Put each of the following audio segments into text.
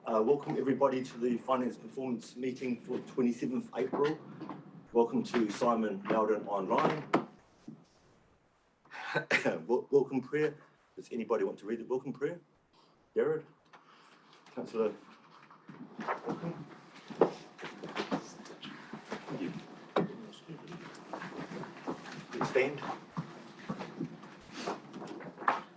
Welcome everybody to the Finance Performance meeting for 27th April. Welcome to Simon Loudon Online. Welcome prayer. Does anybody want to read the welcome prayer? Jared? Councillor? Welcome. Thank you. Please stand.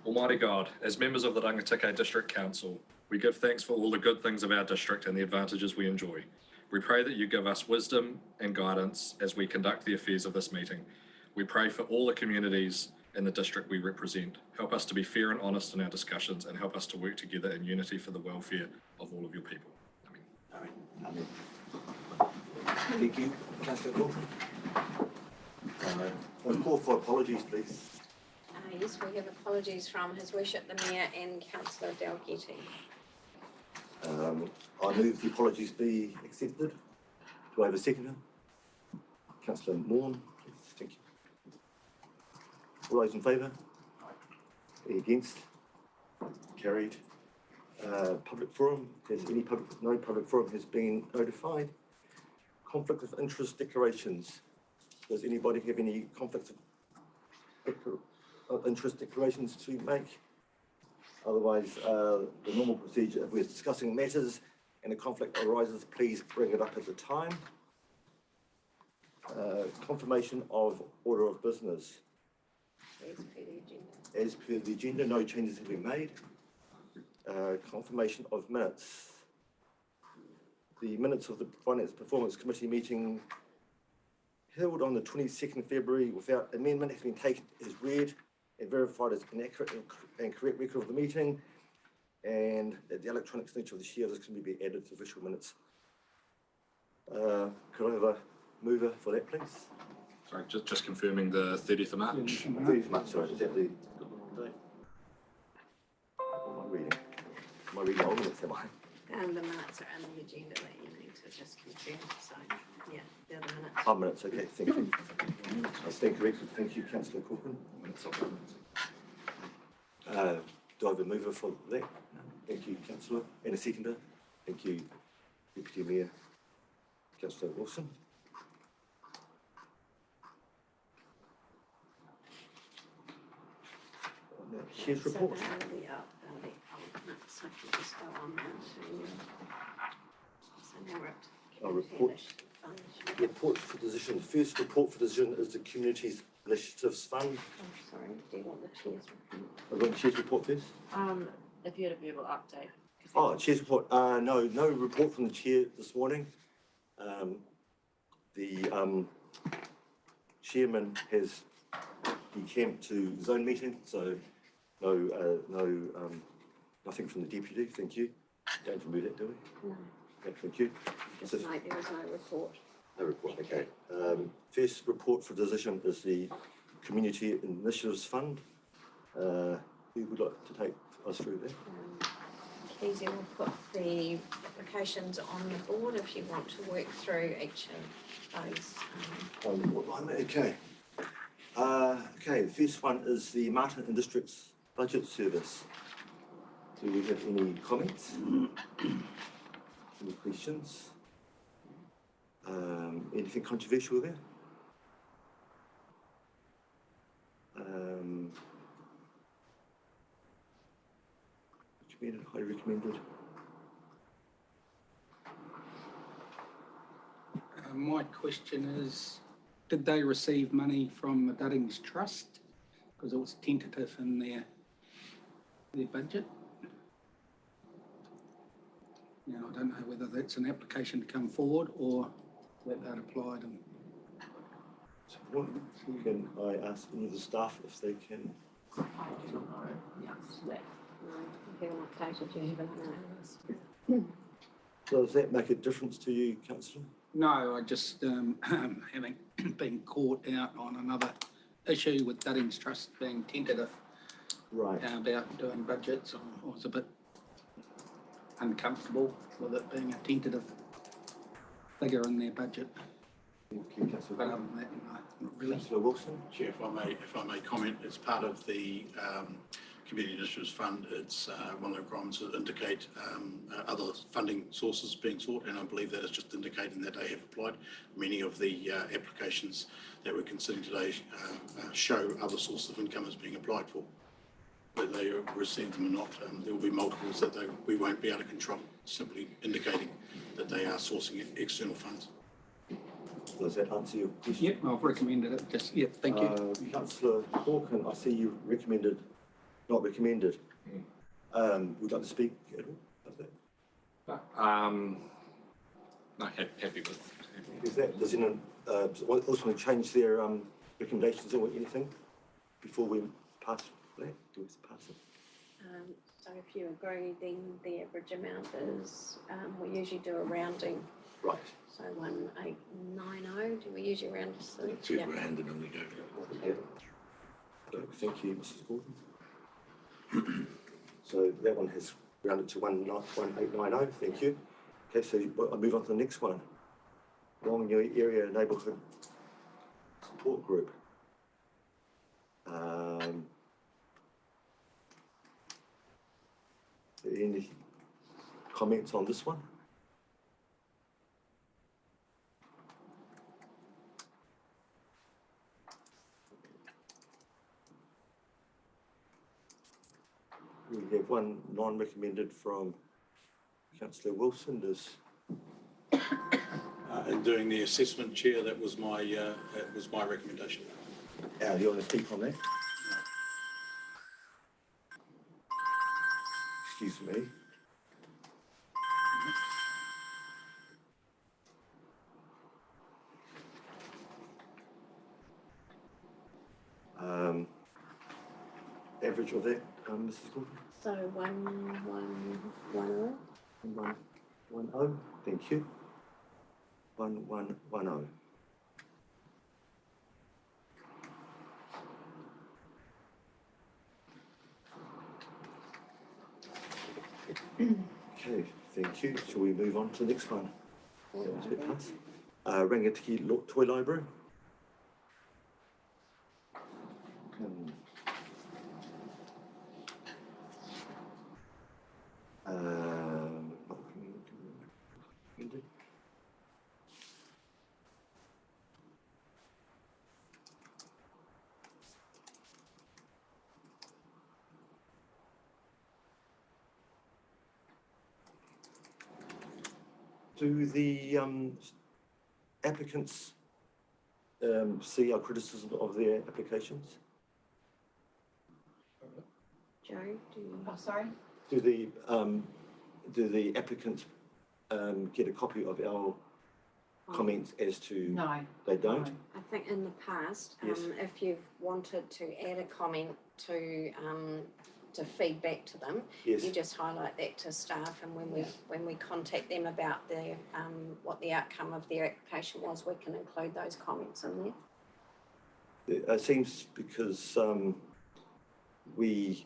Almighty God, as members of the Rangitikei District Council, we give thanks for all the good things of our district and the advantages we enjoy. We pray that you give us wisdom and guidance as we conduct the affairs of this meeting. We pray for all the communities in the district we represent. Help us to be fair and honest in our discussions and help us to work together in unity for the welfare of all of your people. Amen. Amen. Amen. Thank you, Councillor Coulson. One call for apologies, please. Yes, we have apologies from His Worship the Mayor and Councillor Dalgety. I move the apologies be accepted. Do I have a seconder? Councillor Morn, please. Thank you. All those in favour? Any against? Carried. Public forum. No public forum has been notified. Conflict of interest declarations. Does anybody have any conflicts of interest declarations to make? Otherwise, the normal procedure, if we're discussing matters and a conflict arises, please bring it up at the time. Confirmation of order of business. As per the agenda, no changes have been made. Confirmation of minutes. The minutes of the Finance Performance Committee meeting held on the 22nd February without amendment has been taken as read and verified as an accurate and correct record of the meeting, and the electronic signature of the chair is going to be added to official minutes. Could I have a mover for that, please? Sorry, just confirming the 30th of March. 30th of March, sorry, is that the day? What am I reading? Am I reading old minutes, am I? And the minutes are in the agenda that you need to just confirm, so yeah, they're the minutes. 5 minutes, okay, thank you. I stand corrected, thank you, Councillor Corcoran. Do I have a mover for that? Thank you, Councillor. And a seconder? Thank you, Deputy Mayor, Councillor Wilson. Chair's report. So they'll be up, so I can just go on now to, so now we're up to Report. Report for decision. First report for decision is the Communities Initiatives Fund. Oh, sorry, do you want the chair's report? I want the chair's report first. If you had a verbal update. Oh, chair's report. No report from the chair this morning. The chairman has decamped to zone meeting, so nothing from the deputy. Thank you. Don't remove that, do we? No. Okay, thank you. Just note there was no report. No report. Okay. First report for decision is the Community Initiatives Fund. Who would like to take us through that? Kezia will put the applications on the board if you want to work through each of those. Okay. Okay, the first one is the Martin and Districts Budget Service. Do we have any comments? Any questions? Anything controversial there? Recommended, highly recommended. My question is, did they receive money from the Duddings Trust? Because it was tentative in their budget. Now, I don't know whether that's an application to come forward or that they'd applied. And So what can I ask any of the staff if they can? So does that make a difference to you, Councillor? no, I just, having been caught out on another issue with Duddings Trust being tentative Right. about doing budgets, I was a bit uncomfortable with it being a tentative figure in their budget. Thank you, Councillor. But other than that, no, not really. Councillor Wilson? Chair, if I may comment, as part of the Community Initiatives Fund, it's one of the requirements to indicate other funding sources being sought, and I believe that is just indicating that they have applied. Many of the applications that we're considering today show other sources of income as being applied for. Whether they receive them or not, there will be multiples that we won't be able to control, simply indicating that they are sourcing external funds. Does that answer your question? Yep, I've recommended it, just, yeah, thank you. Councillor Hawken, I see you recommended, not recommended. Would you like to speak at all about that? No, happy with. Is that, does anyone, also want to change their recommendations or anything before we pass that? Do we pass it? So if you agree, then the average amount is, we usually do a rounding, Right. so 1890, do we usually round to six? $2 Yeah. grand and then we go. Yeah. Okay, thank you, Mrs. Gordon. So that one has rounded to 1890, thank you. Okay, so I'll move on to the next one. Whanganui Area Neighbourhood Support Group. Any comments on this one? We have one non-recommended from Councillor Wilson. In doing the assessment, Chair, that was my recommendation. Al, you want to speak on that? Excuse me. Average of that, Mrs. Gordon? So 1110. 1110, thank you. 1110. Okay, thank you. Shall we move on to the next one? That was a bit fast. Rangitikei Toy Library. Do the applicants see our criticism of their applications? Joe, do you? Oh, sorry? Do the applicants get a copy of our comments as to? No. They don't? No. I think in the past, Yes. if you've wanted to add a comment to feedback to them, Yes. you just highlight that to staff, and when we contact them about their what the outcome of their application was, we can include those comments in there. It seems because we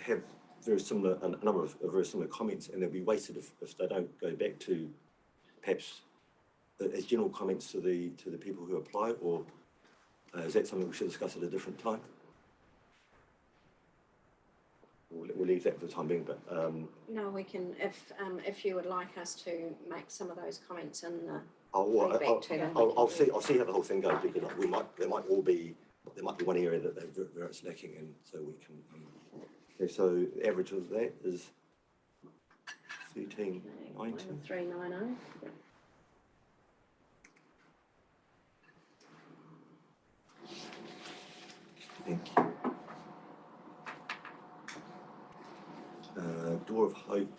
have very similar, a number of very similar comments, and they'll be wasted if they don't go back to perhaps as general comments to the people who apply, or is that something we should discuss at a different time? We'll leave that for the time being, but No, we can, if you would like us to make some of those comments in the I'll feedback to them. I'll see how the whole thing goes, because there might be one area that where it's lacking, and so we can. Okay, so the average of that is 1390. 390. Thank you. Door of Hope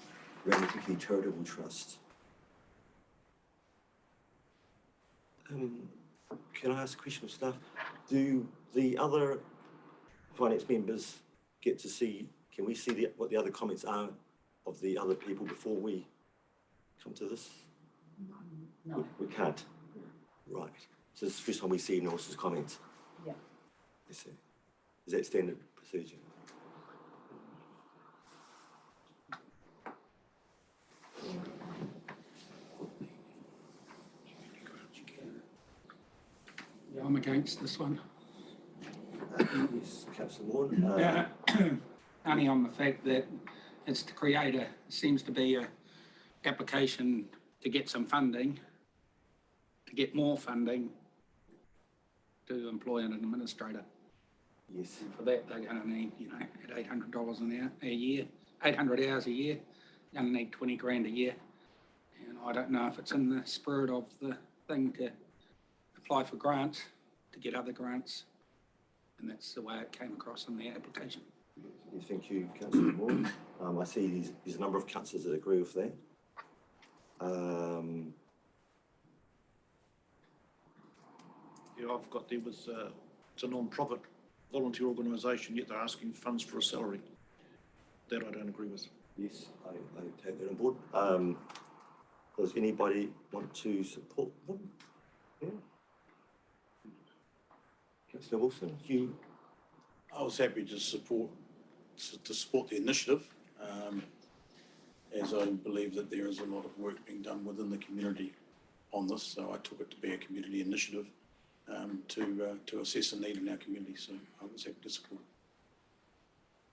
Rangitikei Charitable Trust. Can I ask a question of staff? Do the other finance members get to see, can we see what the other comments are of the other people before we come to this? No. We can't? Right. So this is the first time we see anyone else's comments? Yeah. I see. Is that standard procedure? Yeah, I'm against this one. Yes, Councillor Moore. only on the fact that it's to create seems to be a application to get some funding, to get more funding to employ an administrator. Yes. For that, they're gonna need, at $800 an hour, a year, 800 hours a year, gonna need 20 grand a year. And I don't know if it's in the spirit of the thing to apply for grants, to get other grants. And that's the way it came across in the application. Yes, thank you, Councillor Moore. I see there's a number of councillors that agree with that. Yeah, I've got there was, it's a non-profit volunteer organisation, yet they're asking funds for a salary. That I don't agree with. Yes, I take that on board. Does anybody want to support them? Yeah. Councillor Wilson, you, I was happy to support the initiative, as I believe that there is a lot of work being done within the community on this, so I took it to be a community initiative to assess a need in our community, so I was happy to support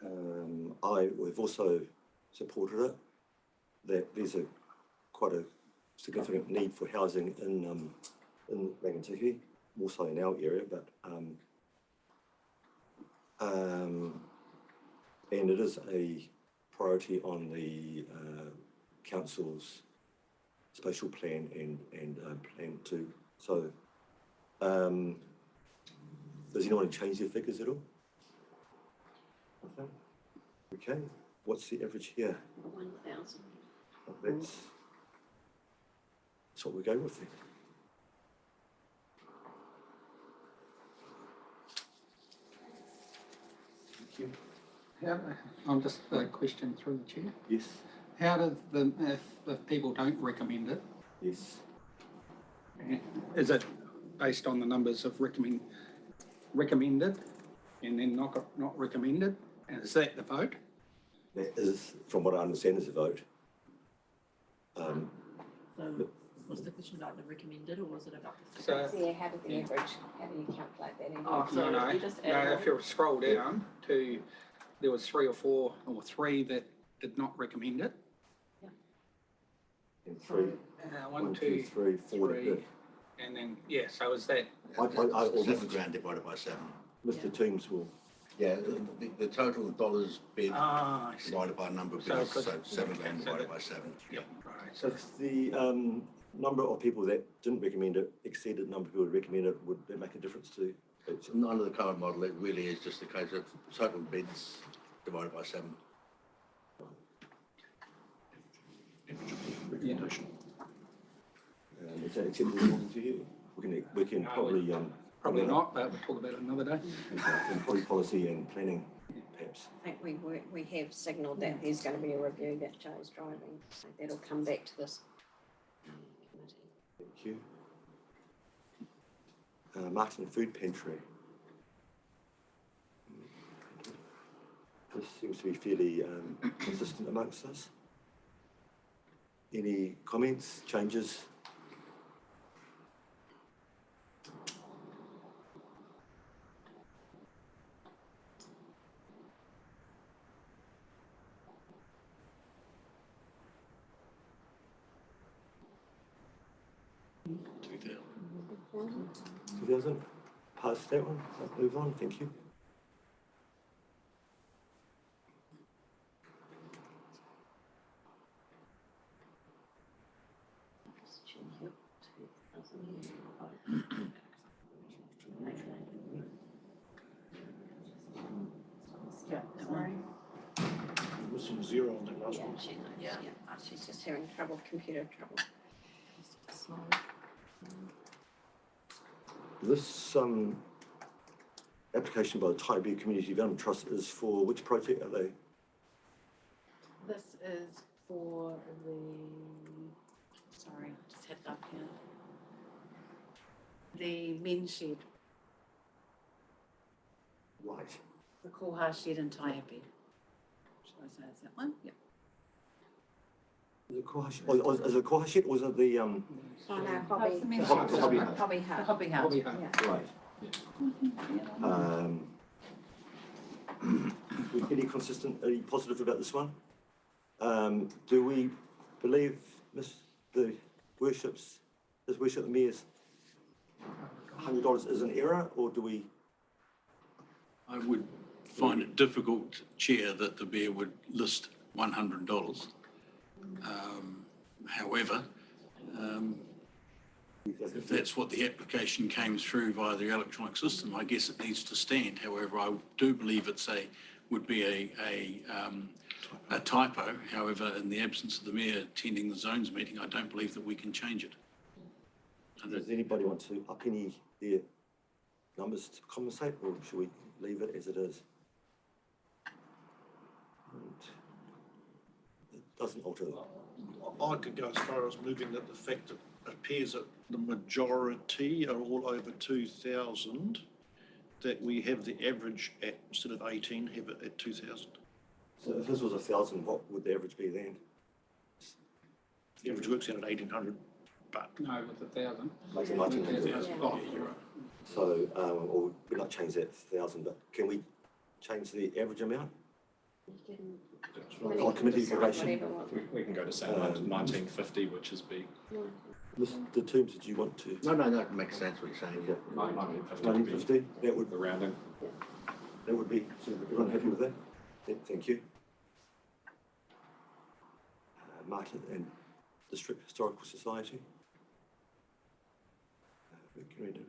it. we've also supported it, that there's quite a significant need for housing in Rangitikei, more so in our area, but and it is a priority on the council's spatial plan and plan too. So, does anyone change their figures at all? Nothing? Okay, what's the average here? 1,000. That's what we go with then. Thank you. I'm just a question through the chair. Yes, How does if people don't recommend it, yes. is it based on the numbers of recommended and then not recommended? And is that the vote? That is, from what I understand, is a vote. So was the question about the recommended or was it about the? So, Yeah, how did the average, how do you calculate that? Oh, so no, you just no, add if you scroll down to, there was 3 or 4 or 3 that did not recommend it. And three, One, two, 3, 4 that three. did. And then, yeah, so is that, Or 7 grand divided by 7. Mr. Teams will, Yeah, the total dollars bid I see. divided by number of So bids, could- so 7 grand so divided that- by 7. Yep, right, so so, if the number of people that didn't recommend it exceeded the number of people who recommended it, would that make a difference to? Under the current model, it really is just a case of total bids divided by 7. Recommendation. Is that acceptable to you? We can No, probably probably not, but we'll talk about it another day. employee policy and planning, perhaps. I think we have signalled that there's going to be a review that Joe's driving, so that'll come back to this committee. Thank you. Martin Food Pantry. This seems to be fairly consistent amongst us. Any comments, changes? Mm-hmm. 2000? Pass that one, move on, thank you. Yeah, that one. Missing a 0 on that last Yeah, one. she knows, Yeah. yeah. She's just having trouble, computer trouble. Slow. This application by the Taibu Community Development Trust is for which project are they? This is for sorry, just had it up here. The men's shed, Right. the Koha shed in Taiapi. Shall I say it's that one? Yep. Is it Kohashi, is it Kohashi or is it the, Oh, no, Hobby- hobby, Hobby Hut. hobby The hut. Hopping House. Hobby Hut. Yeah. right. we pretty consistent, are you positive about this one? Do we believe the mayor's $100 is an error, or do we? I would find it difficult, Chair, that the mayor would list $100. However, if that's what the application came through via the electronic system, I guess it needs to stand. However, I do believe would be a typo. However, in the absence of the mayor attending the zones meeting, I don't believe that we can change it. Does anybody want to up any their numbers to compensate, or should we leave it as it is? And it doesn't alter. I could go as far as moving that the fact that it appears that the majority are all over 2,000, that we have the average at, instead of 18, have it at 2,000. So if this was 1,000, what would the average be then? The average works out at 1,800, but No, with 1,000. Like 1,900. Yeah. Oh, you're right. So, or we're not change that 1,000, but can we change the average amount? You can- Well, you can committee decide duration. whatever one. We can go to say 1950, which is B. Mr. Toombs, did you want to? No, it makes sense what you're saying, yeah. 1950 would be 1950, that would, the rounding. be, so everyone happy with that? Yeah, thank you. Martin and District Historical Society. Recommended.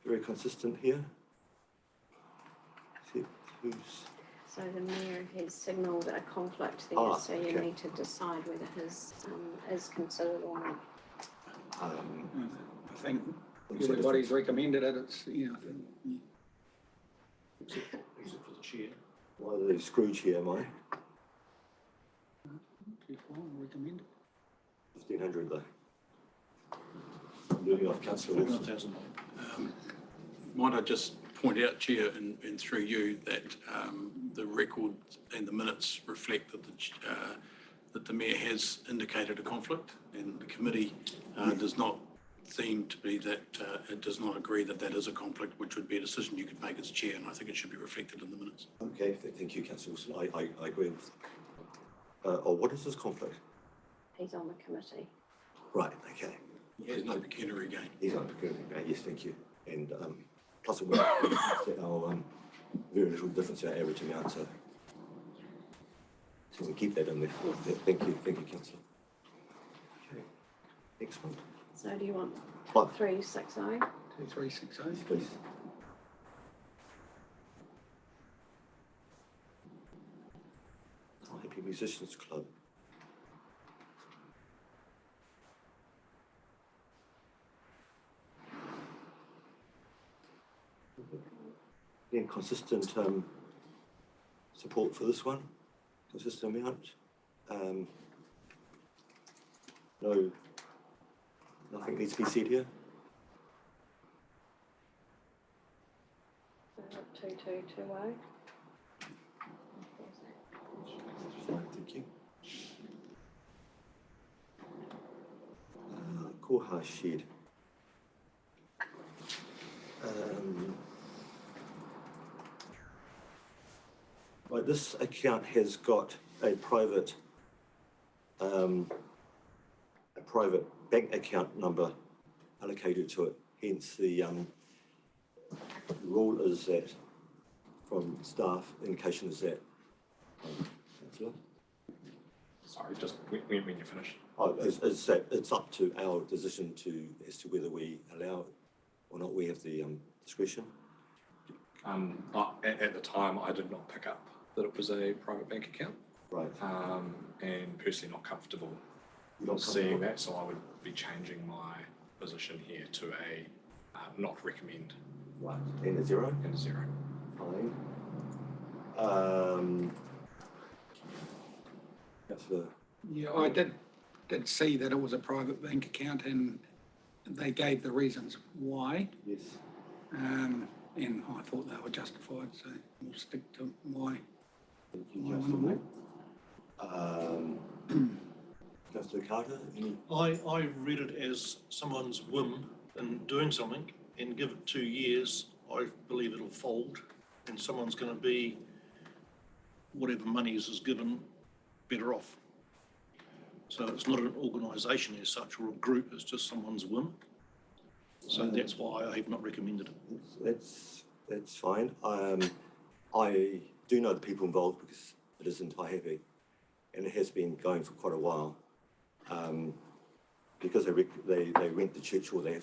Very consistent here. Except who's, So the mayor has signalled a conflict there, so you okay. need to decide whether his is considered or not. I think so everybody's recommended it, it's, you know, I think, except for the chair. why the Scrooge here, am I? too far, recommended. 1,500 though. Moving off councillor Wilson. 1,000. Might I just point out, Chair, and through you, that the record and the minutes reflect that the mayor has indicated a conflict, and the committee does not seem to be that, it does not agree that that is a conflict, which would be a decision you could make as chair, and I think it should be reflected in the minutes. Okay, thank you, councillor Wilson. I agree with. What is this conflict? He's on the committee. Right, okay. He has no pecuniary gain. He's on the okay, yes, thank you. And plus it will our very little difference to our average amount, so we keep that in there. Yeah, thank you, councillor. Okay, next one, So do you want What? 360? 2360. please. Happy Musicians Club. Again, consistent support for this one, consistent amount. No, nothing needs to be said here. 2220. Fine, thank you. Koha Shed. Right, this account has got a private bank account number allocated to it. Hence, the rule is that from staff, the indication is that. Councillor? Sorry, just when you finish. Oh, is that it's up to our decision as to whether we allow it or not. We have the discretion. At the time, I did not pick up that it was a private bank account, Right. and personally not comfortable You don't seeing that, so I would be changing my position here to a not recommend Right. And a zero. and a 0. Fine. Councillor. Yeah, I did see that it was a private bank account and they gave the reasons why. Yes. And I thought they were justified, so we'll stick to why. Thank you, Why Councillor one Moore. Councillor Carter, any? I read it as someone's whim in doing something, and give it 2 years, I believe it'll fold, and someone's going to be whatever monies is given, better off. So it's not an organisation as such or a group, it's just someone's whim. So that's why I have not recommended it. That's fine. I do know the people involved because it is in Taihape, and it has been going for quite a while. Because they rent the church, or they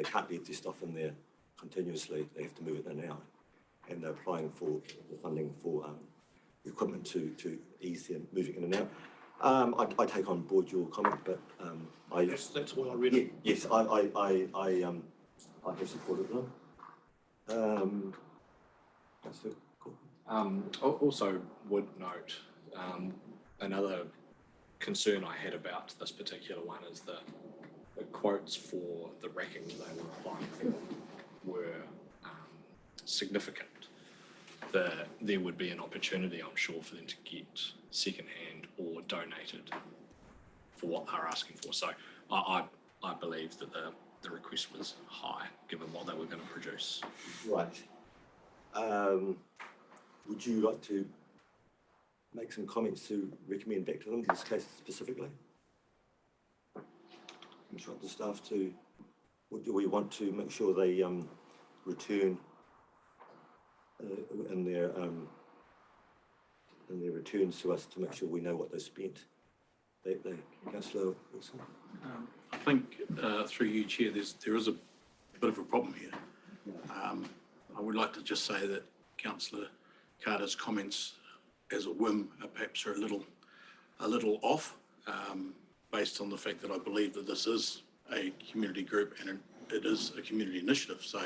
can't leave their stuff in there continuously. They have to move it in and out, and they're applying for the funding for equipment to ease them moving in and out. I take on board your comment, but That's why I read it. yes, I have supported them. That's it. Cool. Also would note, another concern I had about this particular one is that the quotes for the racking they were applying for were significant. There would be an opportunity, I'm sure, for them to get second-hand or donated for what they're asking for. So I believe that the request was high, given what they were going to produce. Right. Would you like to make some comments to recommend back to them, in this case specifically? Instruct the staff to, or do we want to make sure they return in their returns to us to make sure we know what they spent? Councillor Wilson? I think through you, Chair, there is a bit of a problem here. I would like to just say that Councillor Carter's comments as a whim perhaps are a little off, based on the fact that I believe that this is a community group and it is a community initiative. So,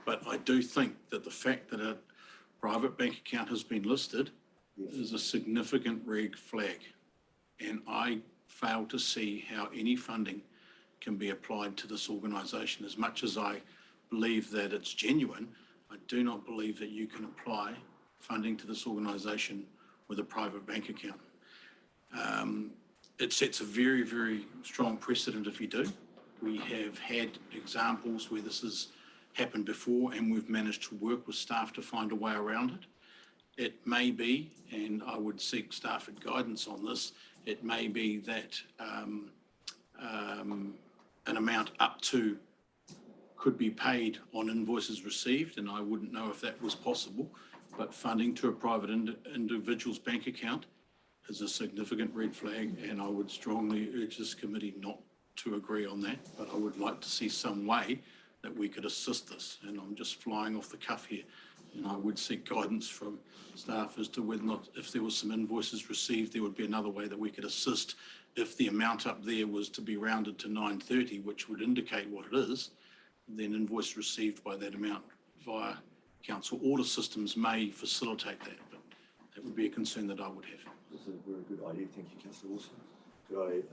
but I do think that the fact that a private bank account has been listed is a significant red flag. And I fail to see how any funding can be applied to this organisation. As much as I believe that it's genuine, I do not believe that you can apply funding to this organisation with a private bank account. It sets a very, very strong precedent if you do. We have had examples where this has happened before and we've managed to work with staff to find a way around it. It may be, and I would seek staff guidance on this, it may be that an amount up to could be paid on invoices received, and I wouldn't know if that was possible, but funding to a private individual's bank account is a significant red flag, and I would strongly urge this committee not to agree on that, but I would like to see some way that we could assist this, and I'm just flying off the cuff here, and I would seek guidance from staff as to whether or not, if there was some invoices received, there would be another way that we could assist. If the amount up there was to be rounded to 930, which would indicate what it is, then invoice received by that amount via council order systems may facilitate that, but that would be a concern that I would have. This is a very good idea. Thank you, Councillor Wilson. Could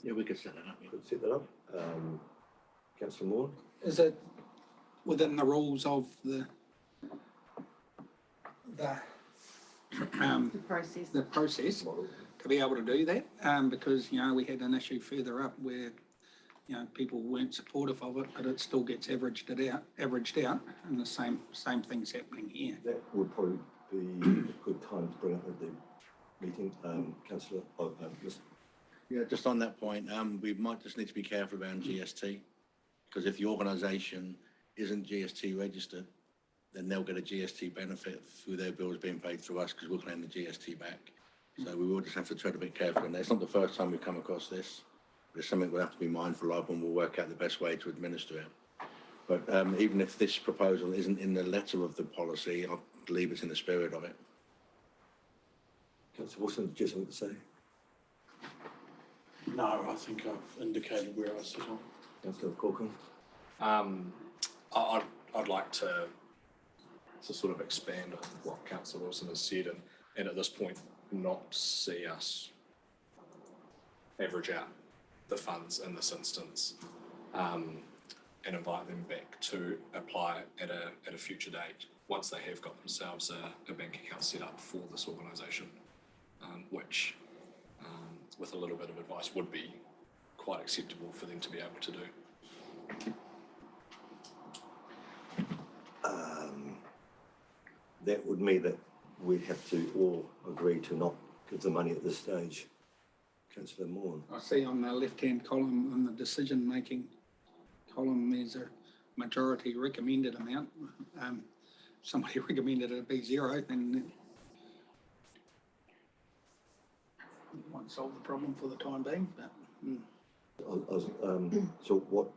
Yeah, we could set that up. I set that up? Councillor Moore? Is it within the rules of the process. the process to be able to do that? Because, we had an issue further up where, people weren't supportive of it, but it still gets averaged out, and the same thing's happening here. That would probably be a good time to bring up at the meeting, Councillor. Yeah, just on that point, we might just need to be careful around GST, because if the organisation isn't GST registered, then they'll get a GST benefit through their bills being paid through us, because we'll claim the GST back. So we will just have to tread a bit careful on that. It's not the first time we've come across this, but it's something we'll have to be mindful of, and we'll work out the best way to administer it. But even if this proposal isn't in the letter of the policy, I believe it's in the spirit of it. Councillor Wilson, do you have something to say? No, I think I've indicated where I sit on. Councillor Corcoran? I'd like to sort of expand on what Councillor Wilson has said, and at this point not see us average out the funds in this instance, and invite them back to apply at a future date once they have got themselves a bank account set up for this organisation, which with a little bit of advice would be quite acceptable for them to be able to do. That would mean that we'd have to all agree to not give the money at this stage. Councillor Moore. I see on the left-hand column, on the decision-making column, there's a majority recommended amount. Somebody recommended it be zero, then it might solve the problem for the time being, but So what,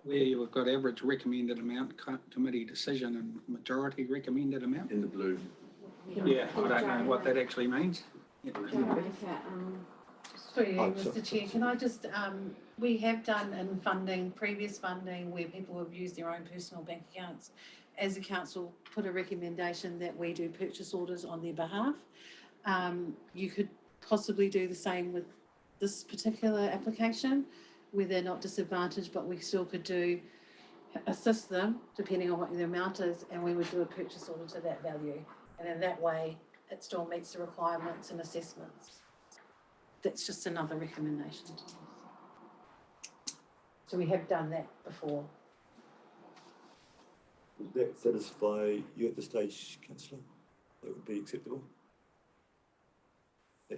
where you've got average recommended amount, committee decision and majority recommended amount. In the blue. Yeah, I don't know what that actually means. Through you, Oh, sorry. Mr Chair, can I just, we have done in funding, previous funding, where people have used their own personal bank accounts. As a council, put a recommendation that we do purchase orders on their behalf. You could possibly do the same with this particular application, where they're not disadvantaged, but we still could assist them, depending on what the amount is, and we would do a purchase order to that value. And in that way, it still meets the requirements and assessments. That's just another recommendation. So we have done that before. would that satisfy you at this stage, councillor? That would be acceptable?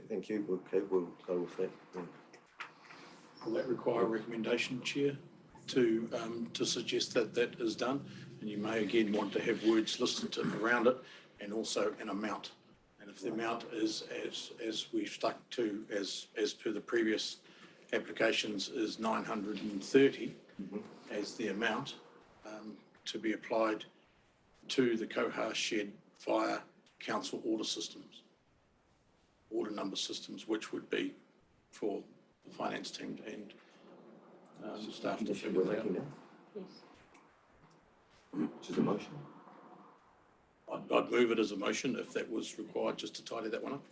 Thank you. Okay, we'll go with that. Yeah. Will that require a recommendation, Chair, to suggest that that is done? And you may again want to have words listed around it and also an amount. And if the amount is, as we've stuck to, as per the previous applications, is 930 as the amount to be applied to the Koha shed via council order systems, order number systems, which would be for the finance team and staff to Condition figure we're that out. making now, which is a motion. I'd move it as a motion if that was required, just to tidy that one up.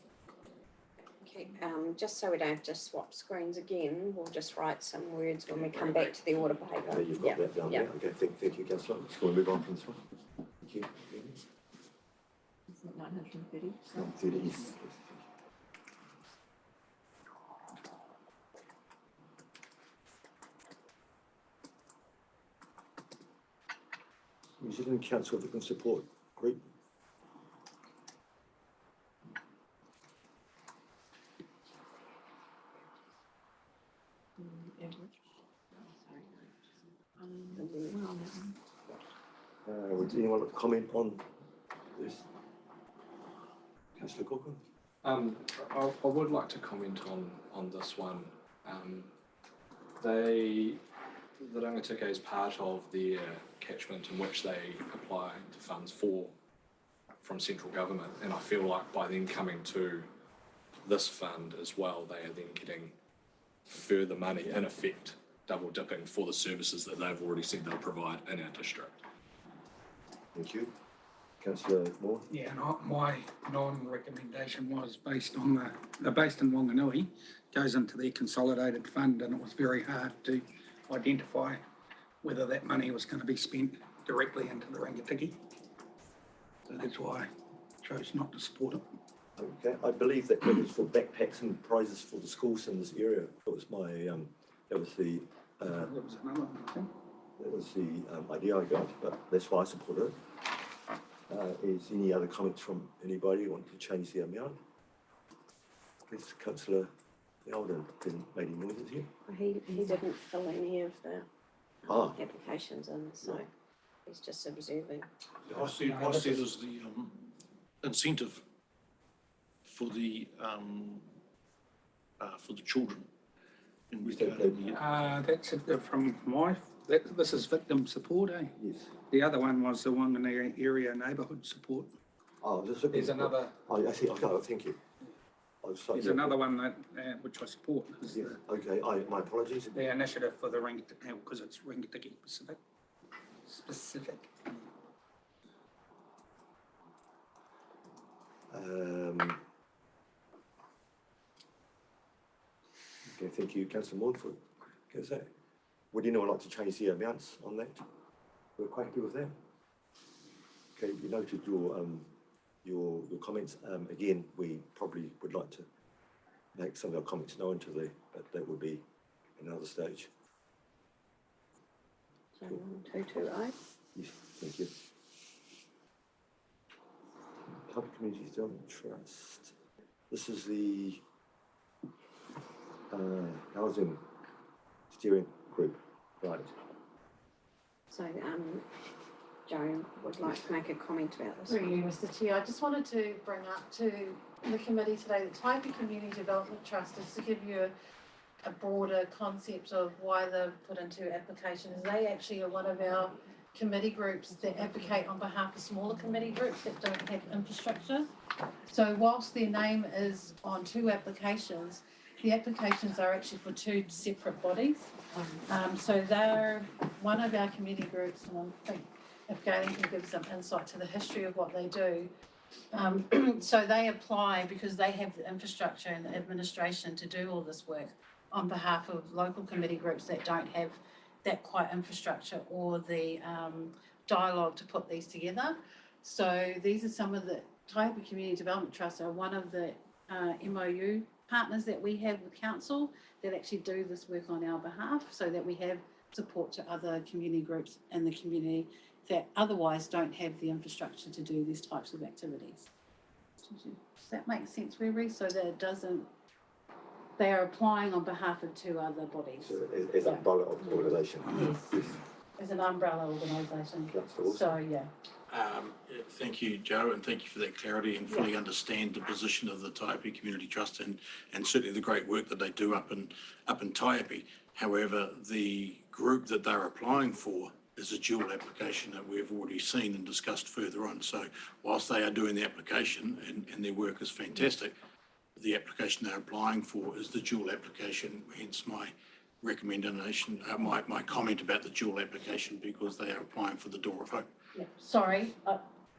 Okay, just so we don't have to swap screens again, we'll just write some words when we come back to the order paper. Okay, you've got that down there. Okay, thank you, councillor. Just going to move on from this one. Thank you. Isn't it 930? 930 is. New Zealand Council Victim Support Group. Would anyone like to comment on this? Councillor Corcoran? I would like to comment on this one. The Rangitikei is part of their catchment in which they apply to funds from central government, and I feel like by then coming to this fund as well, they are then getting further money, in effect, double dipping for the services that they've already said they'll provide in our district. Thank you. Councillor Moore? Yeah, and my non-recommendation was based on they're based in Wanganui, goes into their consolidated fund, and it was very hard to identify whether that money was going to be spent directly into the Rangitikei. So that's why I chose not to support it. Okay, I believe that was for backpacks and prizes for the schools in this area. That was my, that was the, There was another one, I think. that was the idea I got, but that's why I supported it. Is any other comments from anybody want to change the amount? Please, Councillor Eldon hasn't made any noises here. He didn't fill any of the Ah, applications in, so he's just observing. I see it as the incentive for the children in regarding the. That's from this is victim support, eh? yes. The other one was the Wanganui area neighbourhood support. Oh, just looking. There's another, Oh, I see, okay, thank you. I was there's another one that, which I support, is Yeah, okay, my apologies. the initiative for the Rangitikei, because it's Rangitikei specific. Okay, thank you, Councillor Maud, for, would anyone like to change the amounts on that? We're quite happy with that. Okay, we noted your comments. Again, we probably would like to make some of our comments known to the, but that would be another stage. So 1228. Yes, thank you. Type Community Development Trust. This is the housing steering group, right? So, Joan would like to make a comment about this. Through you, Mr Chair, I just wanted to bring up to the committee today that Taipi Community Development Trust is to give you a broader concept of why they've put into applications. They actually are one of our committee groups that advocate on behalf of smaller committee groups that don't have infrastructure. So whilst their name is on 2 applications, the applications are actually for 2 separate bodies. So they're one of our committee groups, and I think if Galen can give some insight to the history of what they do. So they apply because they have the infrastructure and the administration to do all this work on behalf of local committee groups that don't have that quite infrastructure or the dialogue to put these together. So these are some of the Taipi Community Development Trust are one of the MOU partners that we have with council that actually do this work on our behalf, so that we have support to other community groups in the community that otherwise don't have the infrastructure to do these types of activities. Does that make sense, Riri? So that it doesn't, they are applying on behalf of 2 other bodies. So as an umbrella organisation. Yes, as an umbrella organisation. Councillor Wilson. So, yeah. Thank you, Joe, and thank you for that clarity and fully understand the position of the Taipi Community Trust and certainly the great work that they do up in Taipi. However, the group that they're applying for is a dual application that we've already seen and discussed further on. So whilst they are doing the application and their work is fantastic, the application they're applying for is the dual application, hence my recommendation, my comment about the dual application, because they are applying for the Door of Hope. Yeah. Sorry,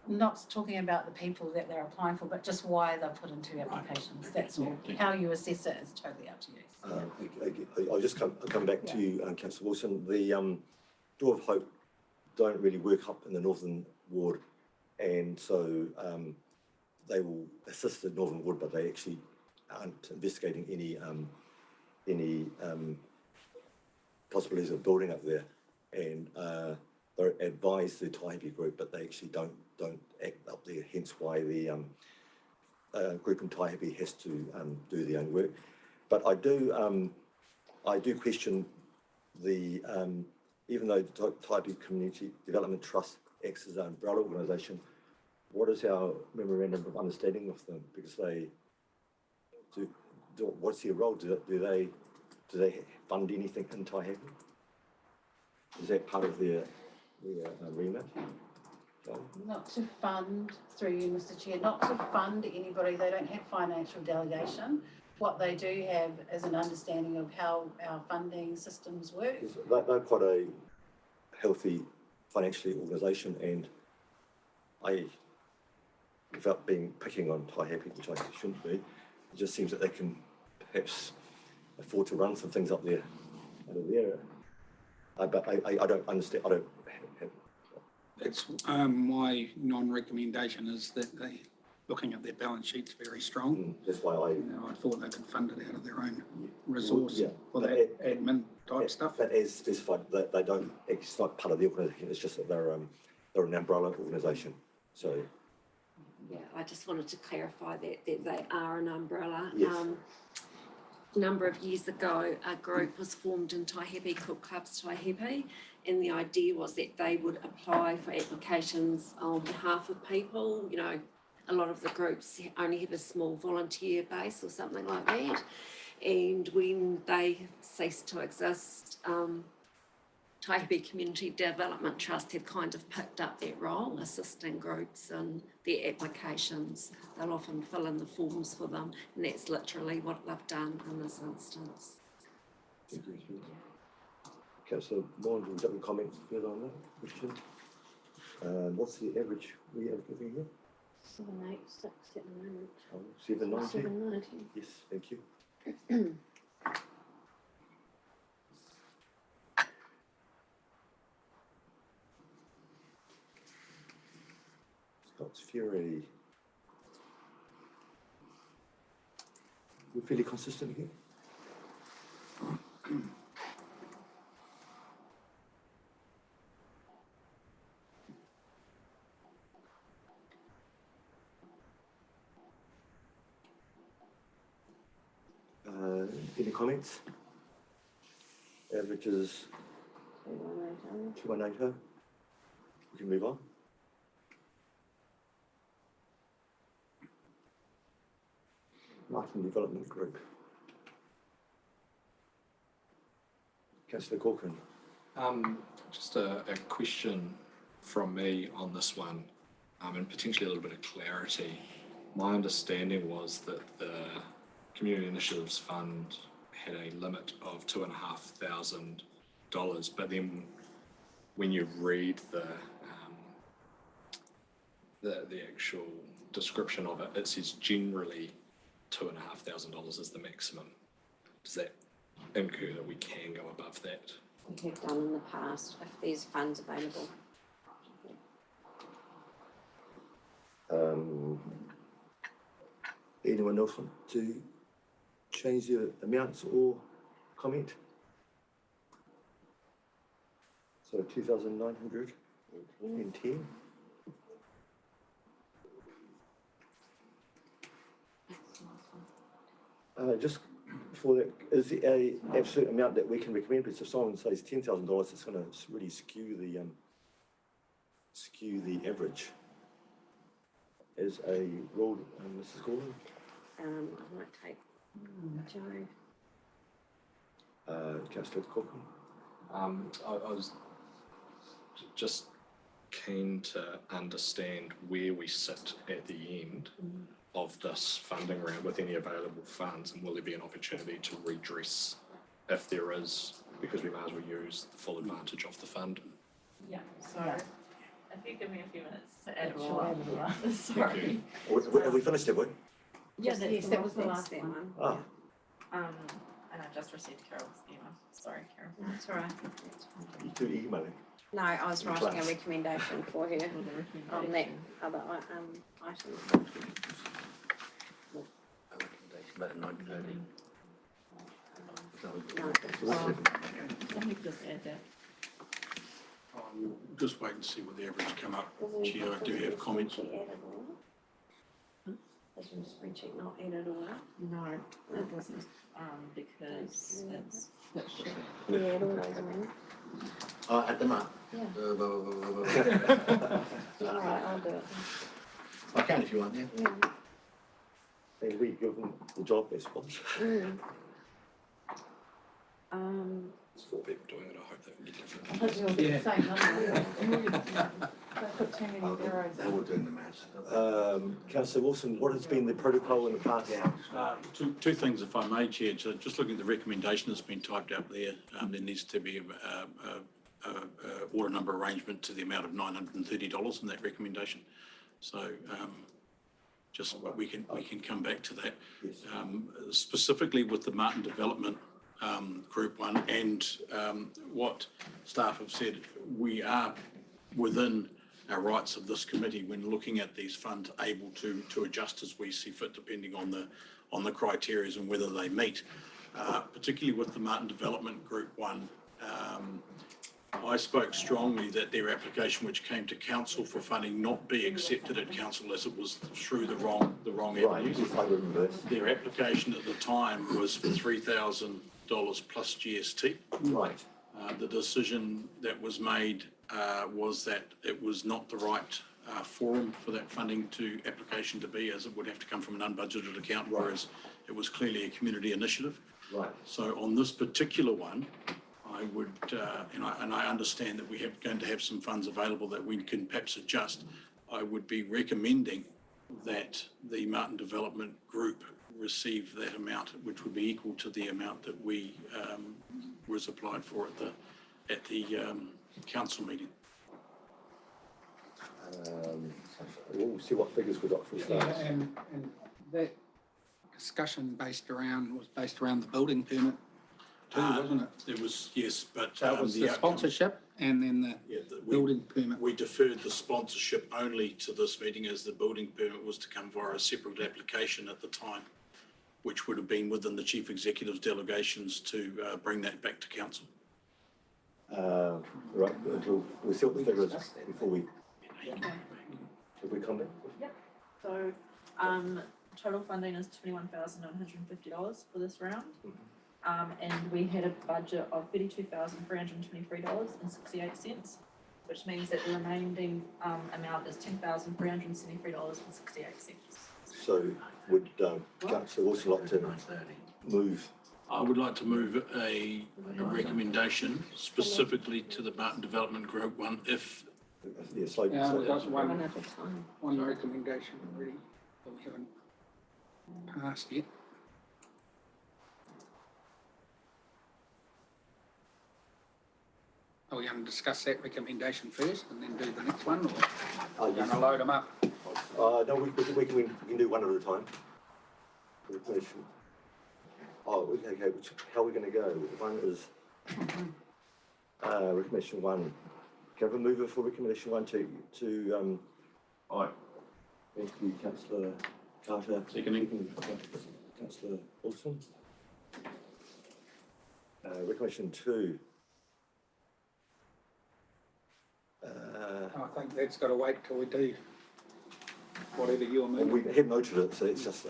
not talking about the people that they're applying for, but just why they're put in 2 applications. That's all. How you assess it is totally up to you. I'll just come back to you, Councillor Wilson. The Door of Hope don't really work up in the Northern Ward, and so they will assist the Northern Ward, but they actually aren't investigating any possibilities of building up there, and they advise the Taipi group, but they actually don't act up there. Hence why the group in Taipi has to do their own work. But I do question the even though the Taipi Community Development Trust acts as an umbrella organisation, what is our memorandum of understanding with them? Because they do what's their role? Do they fund anything in Taihape? Is that part of their remit? Not to fund, through you, Mr Chair, not to fund anybody. They don't have financial delegation. What they do have is an understanding of how our funding systems work. They're quite a healthy financially organisation, and without picking on Taihape, which I shouldn't be, it just seems that they can perhaps afford to run some things up there, out of there. But I don't understand. I don't have. That's my non-recommendation is that they, looking at their balance sheets, very strong. That's why I thought they could fund it out of their own resource for but that admin type stuff. But as specified, they don't. It's not part of the organisation. It's just that they're an umbrella organisation. So. Yeah, I just wanted to clarify that they are an umbrella. Yes. A number of years ago, a group was formed in Taihape called Clubs Taihape, and the idea was that they would apply for applications on behalf of people. You know, a lot of the groups only have a small volunteer base or something like that. And when they ceased to exist, Taihape Community Development Trust have kind of picked up that role, assisting groups in their applications. They'll often fill in the forms for them, and that's literally what they've done in this instance. Councillor Moore, would you have a comment further on that question? What's the average we are giving here? 786 at the moment. 790? 790. Yes, thank you. Scott's Fury. We're fairly consistent here. Any comments? Average is 2180. We can move on. Marketing Development Group. Councillor Corcoran. Just a question from me on this one, and potentially a little bit of clarity. My understanding was that the Community Initiatives Fund had a limit of $2,500, but then when you read the actual description of it, it says generally $2,500 is the maximum. Does that infer that we can go above that? We have done in the past, if there's funds available. Anyone else want to change the amounts or comment? So 2,910. Just for that, is it a absolute amount that we can recommend? Because if someone says $10,000, it's going to really skew the average. As a rule, Mrs. Gordon. I might take Joe. Councillor Corcoran. I was just keen to understand where we sit at the end of this funding round with any available funds, and will there be an opportunity to redress if there is, because we may as well use the full advantage of the fund. Yeah, so if you give me a few minutes to add it all up, sorry. Have we finished, have we? Yes, that was the last that one. Ah, And I just received Carol's email, sorry Carol. That's all right. you two emailing. No, I was In writing a class. recommendation for her For the on that recommendation. other item. About 9:30. No. Let me just add that. We'll just wait and see what the average come up. Isn't- Chair, I do isn't have the comments. spreadsheet added all up? Isn't the spreadsheet not added all up? No, it wasn't, because it's. Yeah, add all those in. Add them up. Yeah. Blah, blah, blah, blah, blah. All right, I'll do it. I can if you want, yeah. Yeah. And we give them the job, I suppose. There's 4 people doing it, I hope they can get different. I think you'll get the same number. Don't put too many zeros They're all doing the maths. Councillor Wilson, what has been the protocol in the past? Two things, if I may, Chair. So just looking at the recommendation that's been typed up there, there needs to be a order number arrangement to the amount of $930 in that recommendation. So just we can come back to that. Yes. Specifically with the Martin Development Group 1 and what staff have said, we are within our rights of this committee when looking at these funds able to adjust as we see fit depending on the criteria and whether they meet. Particularly with the Martin Development Group 1, I spoke strongly that their application which came to council for funding not be accepted at council as it was through the wrong Right, avenues. yes, I remember this. Their application at the time was for $3,000 plus GST. Right. The decision that was made was that it was not the right forum for that funding application to be, as it would have to come from an unbudgeted account, Right. whereas it was clearly a community initiative. Right. So on this particular one, I would, and I understand that we have going to have some funds available that we can perhaps adjust. I would be recommending that the Martin Development Group receive that amount, which would be equal to the amount that we was applied for at the council meeting. We'll see what figures we got for Yeah, starters. and that discussion was based around the building permit too, wasn't it? It was, yes, but. So it was the outcome- sponsorship and then the Yeah, building permit. we deferred the sponsorship only to this meeting as the building permit was to come via a separate application at the time, which would have been within the chief executive's delegations to bring that back to council. Right, we'll see what the figure is before we, if we come back. So, total funding is $21,950 for this round. Mhm. And we had a budget of $32,323.68, which means that the remaining amount is $10,373.68. So would councillor Wilson like to move? I would like to move a recommendation specifically to the Barton Development Group one if Yeah, slow. Yeah, we've got One one, at a time. one recommendation already that we haven't passed yet. Are we going to discuss that recommendation first and then do the next one, or are we going to load them up? No, we can do one at a time. Recommendation. Okay, how are we going to go? One is, recommendation one. Can I have a mover for recommendation one to Aye. thank you, councillor Carter. Seconding. Councillor Wilson. Recommendation two. I think that's got to wait till we do whatever you're Well, moving. we have noted it, so it's just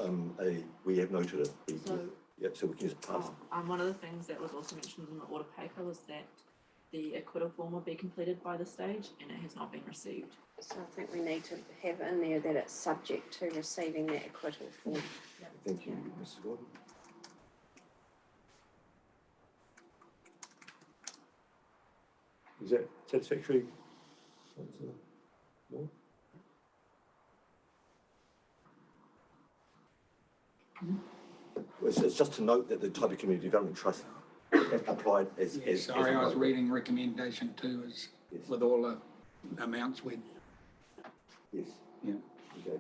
we have noted it. So- Yeah, so we can just pass. One of the things that was also mentioned in the order paper was that the acquittal form will be completed by the stage, and it has not been received. So I think we need to have in there that it's subject to receiving that acquittal form. Thank you, Mrs. Gordon. Is that satisfactory? Councillor Moore? Well, it's just to note that the Taipu Community Development Trust applied as. Sorry, I was reading recommendation two is Yes. with all the amounts we, Yes. yeah. Okay.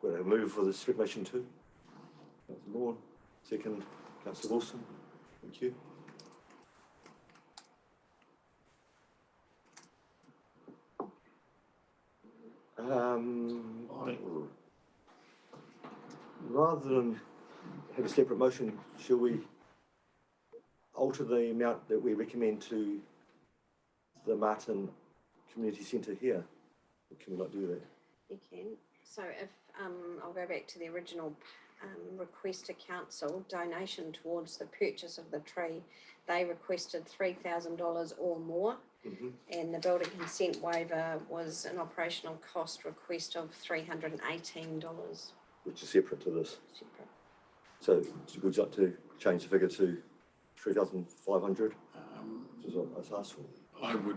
We'll have a move for this recommendation two. Councillor Moore, second, Councillor Wilson. Thank you. Rather than have a separate motion, shall we alter the amount that we recommend to the Martin Community Centre here? Or can we not do that? You can. So if, I'll go back to the original request to council, donation towards the purchase of the tree. They requested $3,000 or more, and the building consent waiver was an operational cost request of $318. Which is separate to this. Separate. So would you like to change the figure to 3,500? Which is what I was asked for.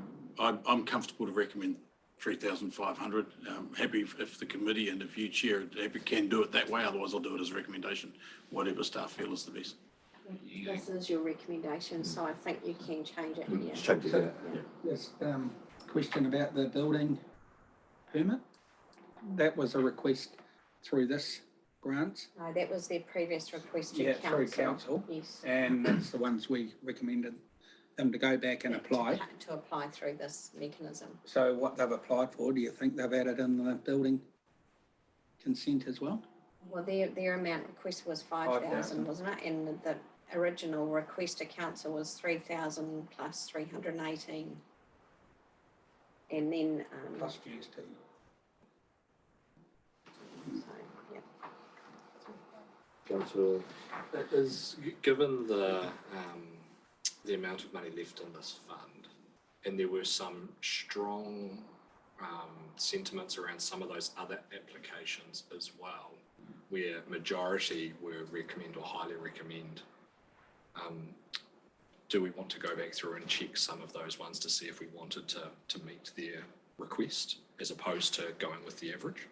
I'm comfortable to recommend 3,500. Happy if the committee and if you chair it, can do it that way, otherwise I'll do it as a recommendation, whatever staff feel is the best. This is your recommendation, so I think you can change it, yeah. Just change it, So, yeah. this question about the building permit, that was a request through this grant, No, that was their previous request to yeah, council. through council, Yes. and that's the ones we recommended them to go back and apply. To apply through this mechanism. So what they've applied for, do you think they've added in the building consent as well? Well, their amount request was 5,000, wasn't it? And the original request to council was 3,000 plus 318. And then, Plus GST. so, yeah. Councillor, That is, given the amount of money left in this fund, and there were some strong sentiments around some of those other applications as well, where majority were recommend or highly recommend. Do we want to go back through and check some of those ones to see if we wanted to meet their request as opposed to going with the average?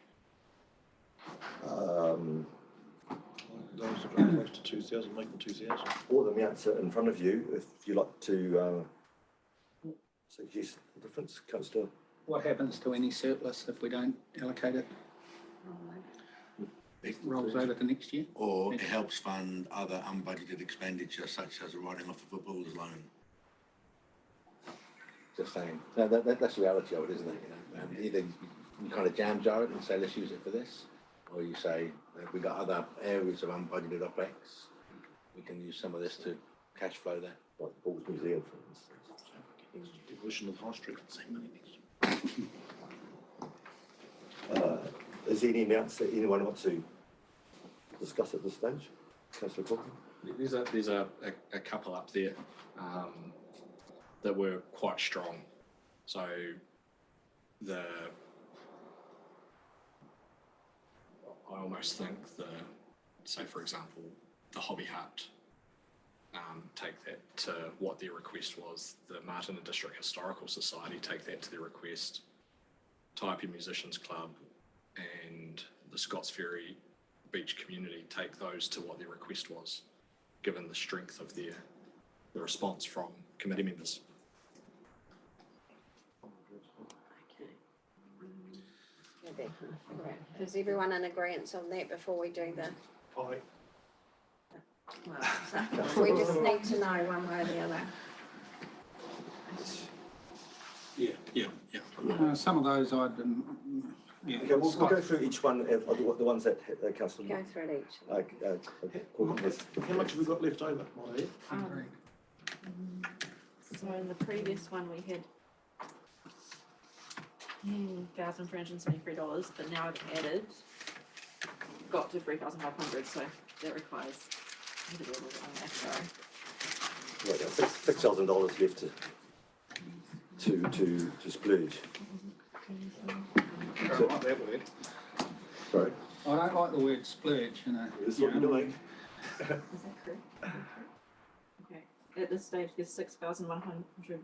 Those that are close to 2,000, make them 2,000. all the amounts are in front of you. If you'd like to suggest the difference, Councillor. What happens to any surplus if we don't allocate it? It rolls over to next year? Or it helps fund other unbudgeted expenditure such as writing off a footballer's loan. Just saying. No, that's the reality of it, isn't it? You know, either you kind of jam jar it and say, let's use it for this, or you say, we got other areas of unbudgeted OPEX. We can use some of this to cash flow that. Like the Balls Museum, for instance. Demolition of High Street. Is there any amounts that anyone wants to discuss at this stage? Councillor Cook? There's a couple up there that were quite strong. So I almost think say for example, the Hobby Hut, take that to what their request was. The Martina District Historical Society take that to their request. Taipi Musicians Club and the Scots Ferry Beach Community take those to what their request was, given the strength of the response from committee members. Okay. Go back and figure out. Is everyone in agreement on that before we do the? Aye. We just need to know one way or the other. Yeah. Some of those I didn't, yeah. Okay, we'll go through each one, the ones that Councillor Go through it each. Corbyn has. How much have we got left over, Molly? Agreed. So in the previous one, we had $1,373, but now I've added, got to 3,500, so that requires individual on that, sorry. Right, yeah, $6,000 left to splurge. I don't like that word. Sorry. I don't like the word splurge, you know. This is what you're doing. Is that correct? Okay, at this stage, there's 6,100.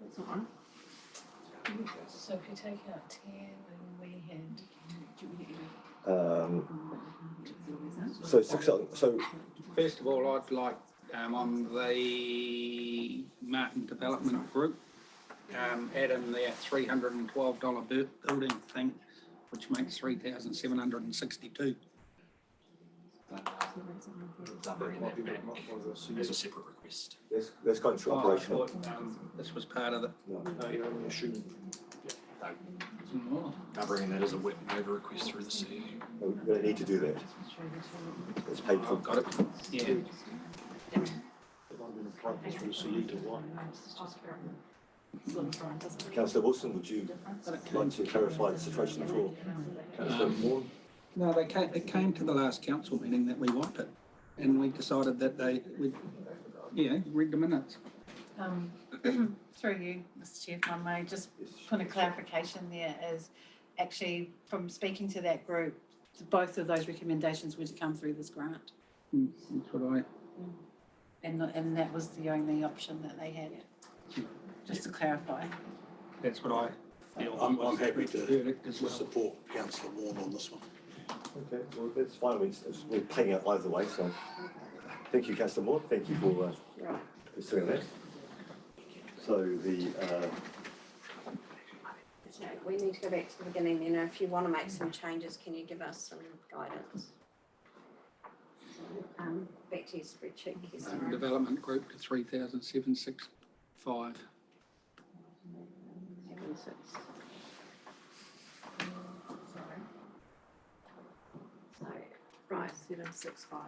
That's not right. So if you take out 10 and we had. So 6,000, so First of all, I'd like, on the Martin Development Group, add in their $312 building thing, which makes 3,762. Bringing that back as a separate request. let's go through Oh, I operational. thought, this was part of it. No. No, you're only assuming. Oh. They're bringing that as a waiver request through the CE. We're going to need to do that. It's paid for. Got it, yeah. It might have been applied through CE to one. Councillor Wilson, would you like to clarify the situation for Councillor Moore? No, it came to the last council meeting that we wanted, and we decided that read the minutes. Through you, Mr Chair, if I may, just put a clarification there is actually from speaking to that group, both of those recommendations were to come through this grant. That's what And that was the only option that they had, just to clarify. that's what I feel. I'm happy to Verdict as well. support Councillor Warren on this one. Okay, well, that's fine. We're playing out either way, so thank you, Councillor Moore. Thank you for pursuing that. So So we need to go back to the beginning, you know, if you want to make some changes, can you give us some guidance? So, back to your spreadsheet, Kirsten. Development Group to 3,765. 76. So, right, 765.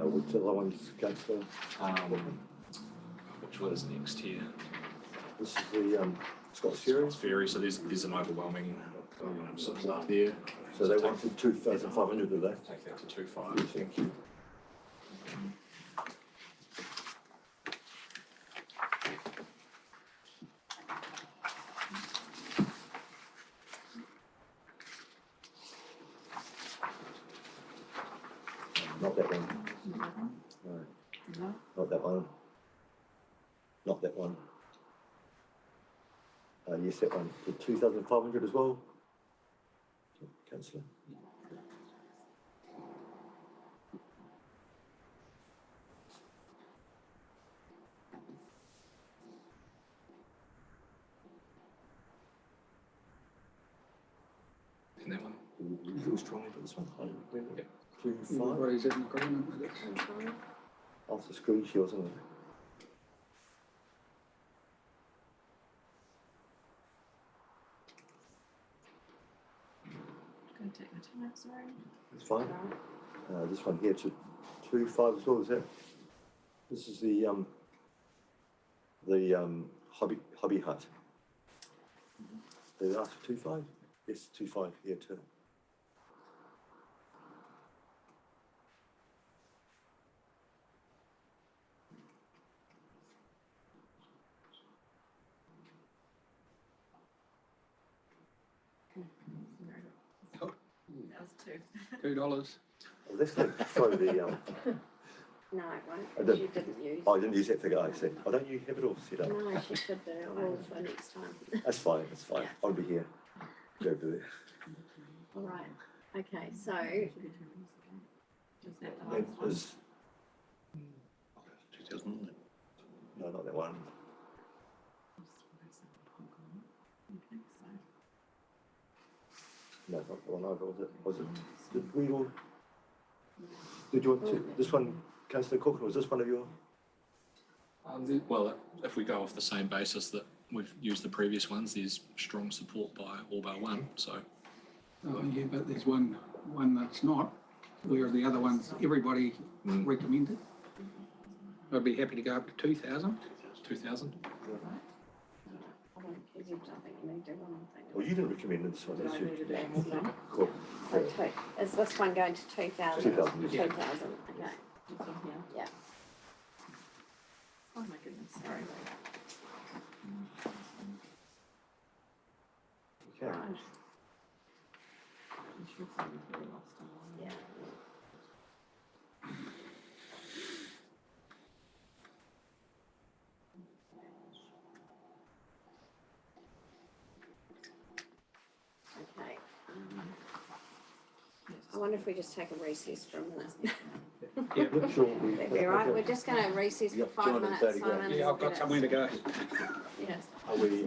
which other ones, Councillor? Which one is next here? This is the Scots Ferry. It's Ferry, so there's an overwhelming support there. So they wanted 2,500 of that. Take that to 2.5. Thank you. Not that one. No. Not that one. Not that one. Yes, that one. The 2,500 as well. Councillor. And that one. You feel strongly about this one? I don't remember. Yep. 2,500. Everybody's in agreement with it. After school, she wasn't it? Gonna take my time, sorry. It's fine. This one here to 2.5 as well, is that? This is the hobby hut. They asked for 2.5? Yes, 2.5 here too. That was two. $2. Oh, that's like, sorry, the, No, it won't, I because don't- you didn't use. I didn't use that figure, I said, why don't you have it all set up? No, she should do it all for next time. That's fine, Yeah. I'll be here. Go do it. All right, okay, so, Is that the That last one? is, 2,000, isn't it? no, not that one. Okay, so. No, not the one either, was it? Did we all? Did you want to, this one, councillor Cook, was this one of your? Well, if we go off the same basis that we've used the previous ones, there's strong support by all but one, so. Oh, yeah, but there's one that's not, where the other ones, everybody recommended. I'd be happy to go up to 2,000. 2,000? I don't think you need to run anything. Well, you didn't recommend this one, Did did I you? need to do anything? Cool. So two, is this one going to 2,000? 2,000, yeah. 2,000, okay, It's on here. yeah. Oh my goodness, sorry. Okay. Right, I'm sure someone really lost on one. yeah. Okay. I wonder if we just take a recess for a minute. Yeah, sure. That'd be all right, we're just gonna recess for Yeah, 5 minutes, 230 Simon. grand. Yeah, we'll I've got get it. somewhere to go. Yes. Are we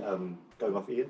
going off air?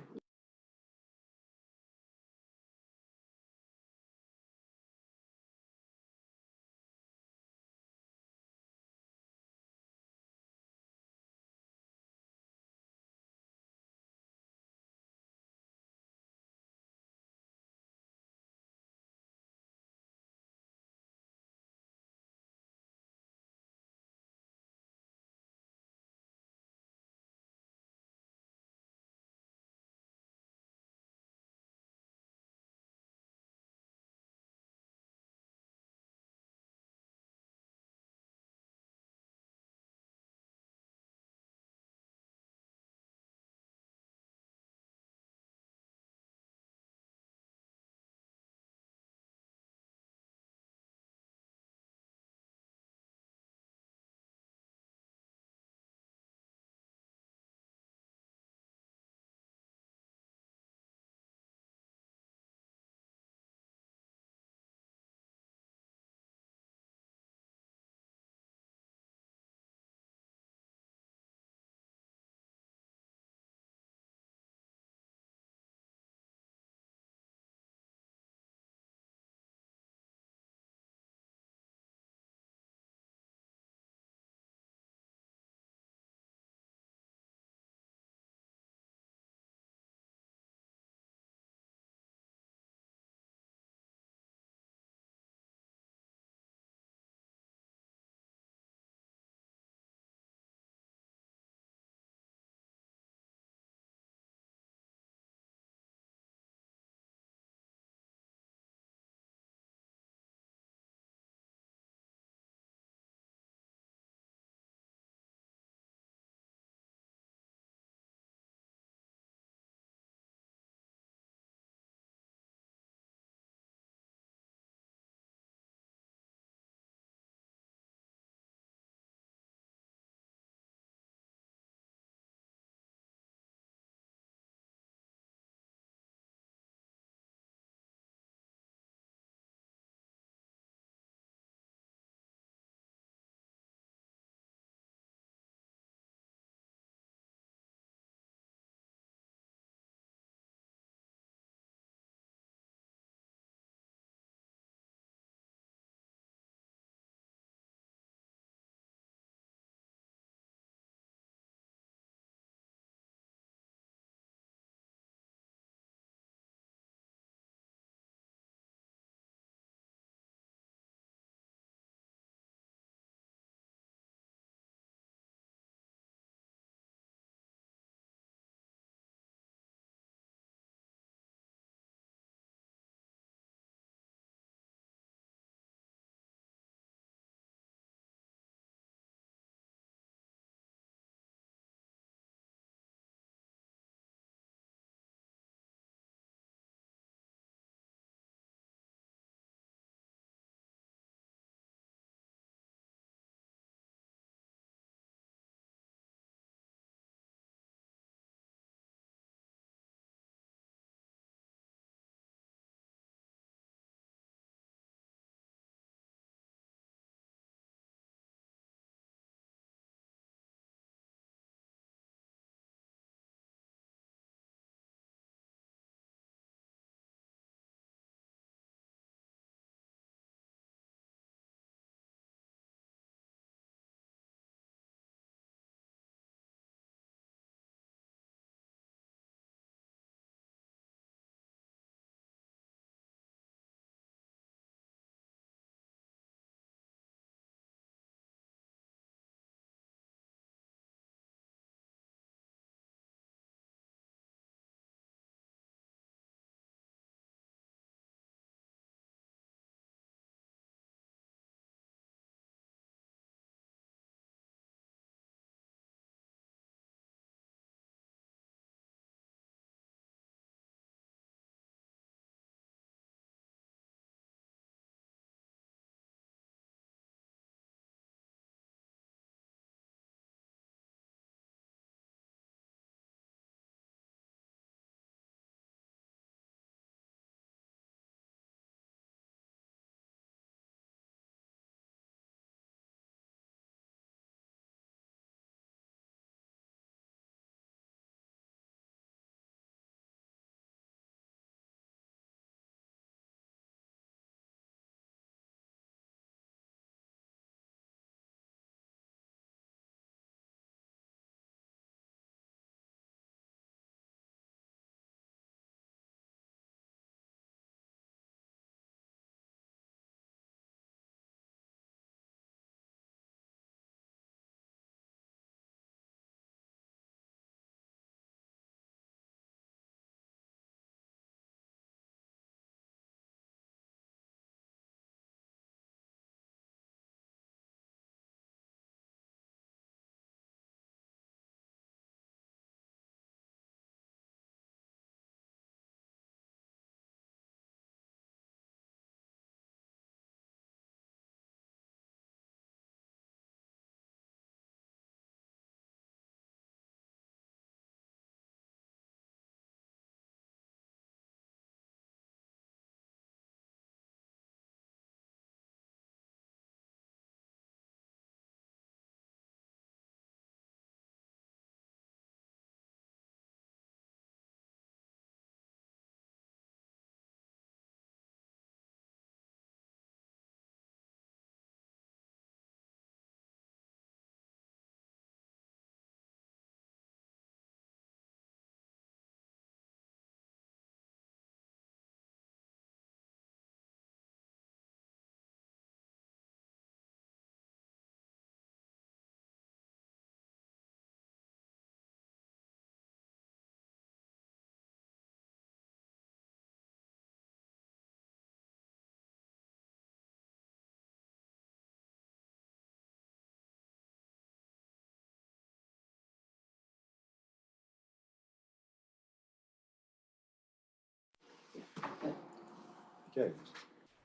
Okay,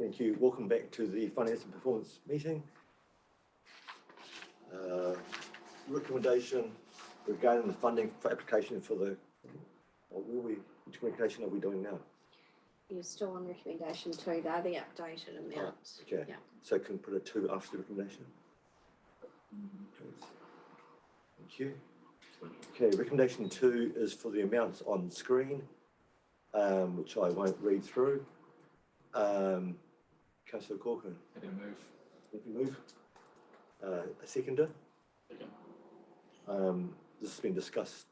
thank you. Welcome back to the Finance and Performance meeting. Recommendation regarding the funding for application for the, which communication are we doing now? You're still on recommendation 2, they're the updated amounts. Okay, Yeah. so can put a 2 after the recommendation? Thank you. Okay, recommendation 2 is for the amounts on screen, which I won't read through. Councillor Corcoran, Happy to move. if you move. A seconder? This has been discussed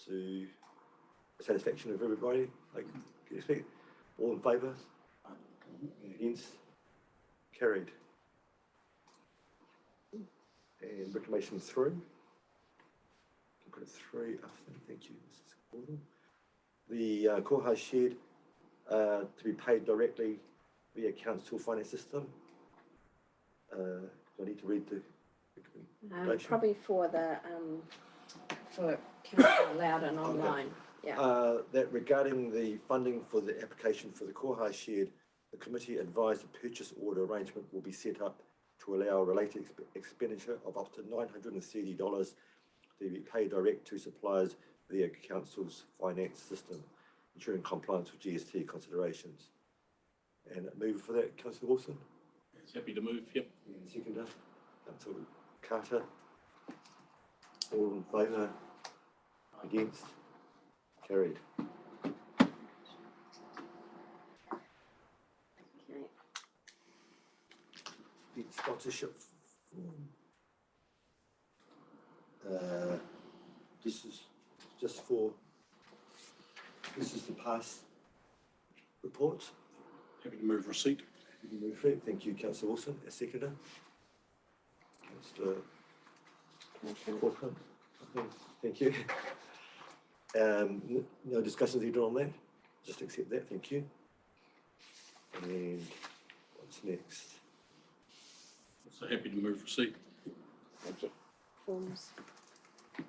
to the satisfaction of everybody, I can expect. All in favour? Against? Carried. And recommendation 3. Can put it 3 after, thank you, Mrs. Gordon. The courthouse shed to be paid directly via council finance system. Do I need to read the recommendation? Probably for the, for council allowed and online, yeah. That regarding the funding for the application for the courthouse shed, the committee advised a purchase order arrangement will be set up to allow related expenditure of up to $930 to be paid direct to suppliers via council's finance system, ensuring compliance with GST considerations. And move for that, Councillor Wilson? Happy to move, yep. And seconder, Councillor Carter. All in favour? Against? Carried. Okay. The sponsorship form. This is just for, this is the past reports. Happy to move receipt. You can move for it. Thank you, Councillor Wilson. A seconder. Councillor Corcoran. Thank you. No discussions either on that? Just accept that, thank you. And what's next? So happy to move receipt. Budget forms, Thank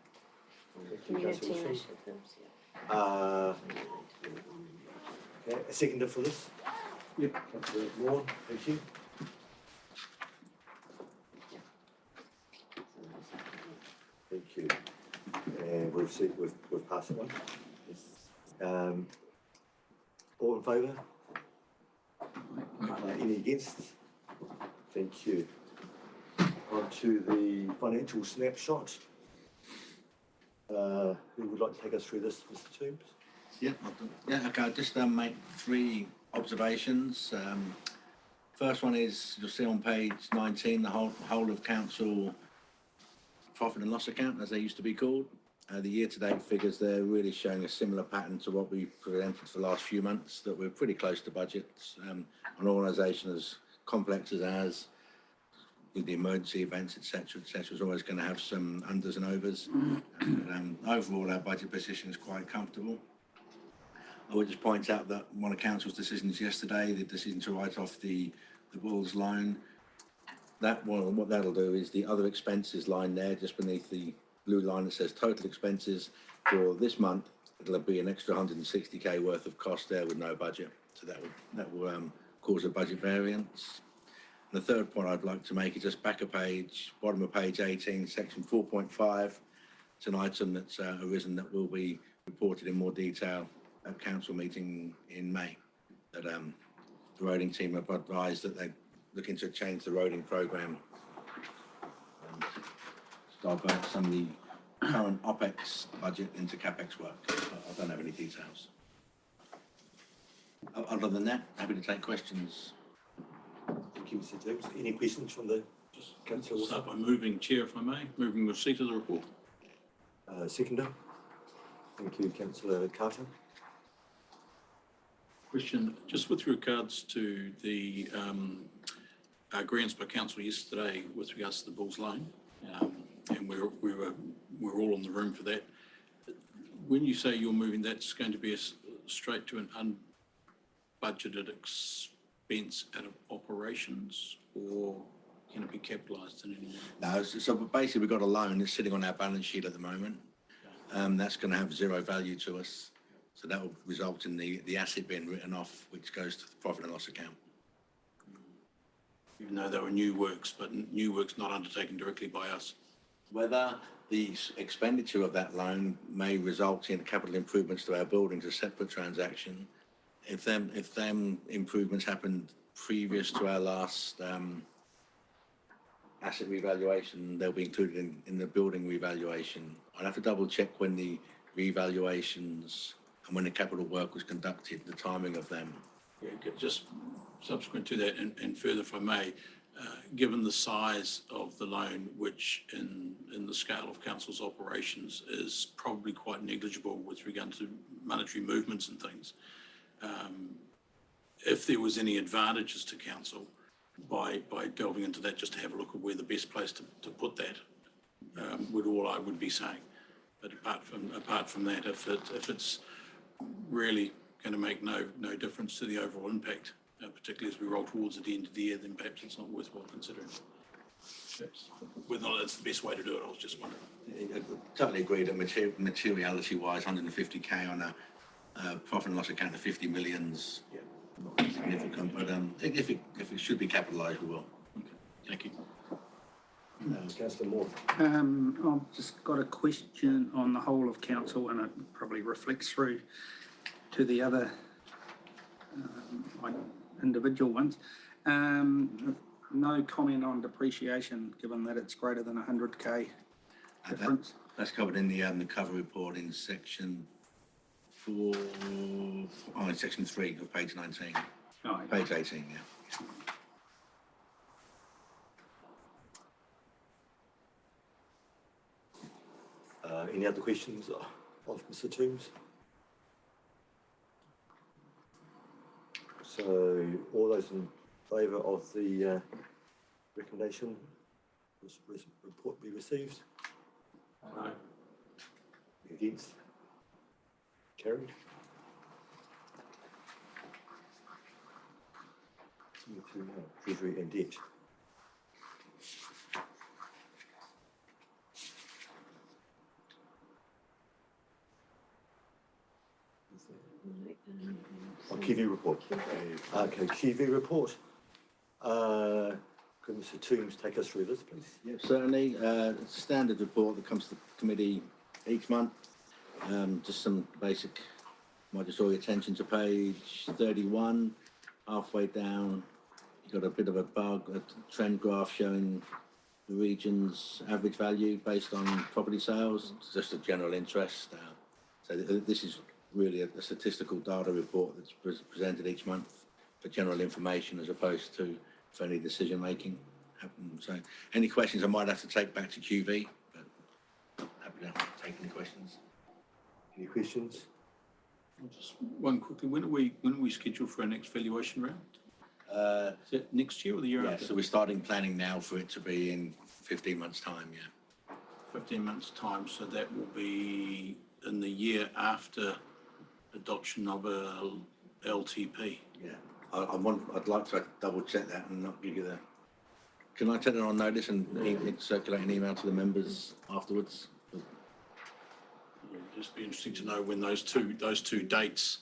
you, community Councillor Wilson. initiatives, yeah. Okay, a seconder for this? Yep. Councillor Moore, thank you. Thank you. And we've passed that one. All in favour? Any against? Thank you. On to the financial snapshot. Who would like to take us through this, Mr. Toombs? Yeah, okay, I'll just make 3 observations. First one is, you'll see on page 19, the whole of council profit and loss account, as they used to be called. The year-to-date figures there really showing a similar pattern to what we presented for the last few months, that we're pretty close to budgets. An organisation as complex as ours, with the emergency events, etc., is always going to have some unders and overs. And, overall, our budget position is quite comfortable. I would just point out that one of council's decisions yesterday, the decision to write off the Bulls loan, what that'll do is the other expenses line there, just beneath the blue line that says total expenses for this month, it'll be an extra 160k worth of cost there with no budget. So that will cause a budget variance. And the third point I'd like to make is just back a page, bottom of page 18, section 4.5. It's an item that's arisen that will be reported in more detail at council meeting in May. That the roading team have advised that they're looking to change the roading programme, divert some of the current OPEX budget into CAPEX work. I don't have any details. Other than that, happy to take questions. Thank you, Mr. Toombs. Any questions from the council? Start by moving, Chair, if I may, moving receipt of the report. Seconder. Thank you, Councillor Carter. Question, just with regards to the agreements by council yesterday with regards to the Bulls loan, and we're all in the room for that. When you say you're moving, that's going to be straight to an unbudgeted expense out of operations, or can it be capitalised in any way? No, so basically we've got a loan that's sitting on our balance sheet at the moment. That's going to have zero value to us. So that will result in the asset being written off, which goes to the profit and loss account. Even though there were new works, but new works not undertaken directly by us. Whether the expenditure of that loan may result in capital improvements to our buildings, a separate transaction. If them improvements happened previous to our last asset revaluation, they'll be included in the building revaluation. I'll have to double check when the revaluations and when the capital work was conducted, the timing of them. Yeah, just subsequent to that and further if I may, given the size of the loan, which in the scale of council's operations is probably quite negligible with regard to monetary movements and things, if there was any advantages to council by delving into that, just to have a look at where the best place to put that I would be saying. But apart from that, if it's really going to make no difference to the overall impact, particularly as we roll towards the end of the year, then perhaps it's not worthwhile considering. Perhaps whether or not that's the best way to do it, I was just wondering. I totally agree that materiality-wise, 150k on a profit and loss account of 50 million's not significant, but if it should be capitalised, we will. Okay. Thank you. Councillor Moore. I've just got a question on the whole of council, and it probably reflects through to the other individual ones. No comment on depreciation, given that it's greater than 100k difference. That's covered in the cover report in section 4, in section 3 of page 19. Oh, Page 18, yeah. Any other questions of Mr. Toombs? So all those in favour of the recommendation, this report be received? Aye. Against? Carried. Move to now, Treasury and debt. Kiwi report. Okay, Kiwi report. Could Mr. Toombs take us through this, please? Yeah, certainly. It's a standard report that comes to the committee each month. Just some basic, might just draw your attention to page 31, halfway down. You've got a bit of a bug, a trend graph showing the region's average value based on property sales. It's just a general interest. So this is really a statistical data report that's presented each month for general information as opposed to for any decision making. So any questions I might have to take back to QV, but happy to take any questions. Any questions? Just one quickly, when are we scheduled for our next valuation round? Is it next year or the year Yeah, after? so we're starting planning now for it to be in 15 months' time, yeah. 15 months' time, so that will be in the year after adoption of a LTP. Yeah, I'd like to double check that and not give you the. Can I take it on notice and circulate an email to the members afterwards? It'd just be interesting to know when those two dates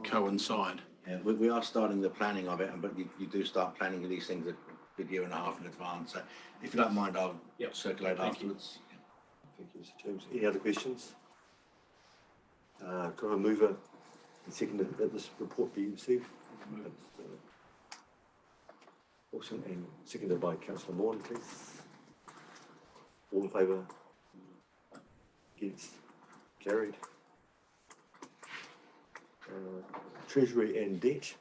coincide. Yeah, we are starting the planning of it, but you do start planning these things a good year and a half in advance. So if you don't mind, I'll circulate afterwards. Thank you, Mr. Toombs. Any other questions? Could I move and second that this report be received? Awesome, and seconded by Councillor Morn, please. All in favour? Against? Carried. Treasury and debt.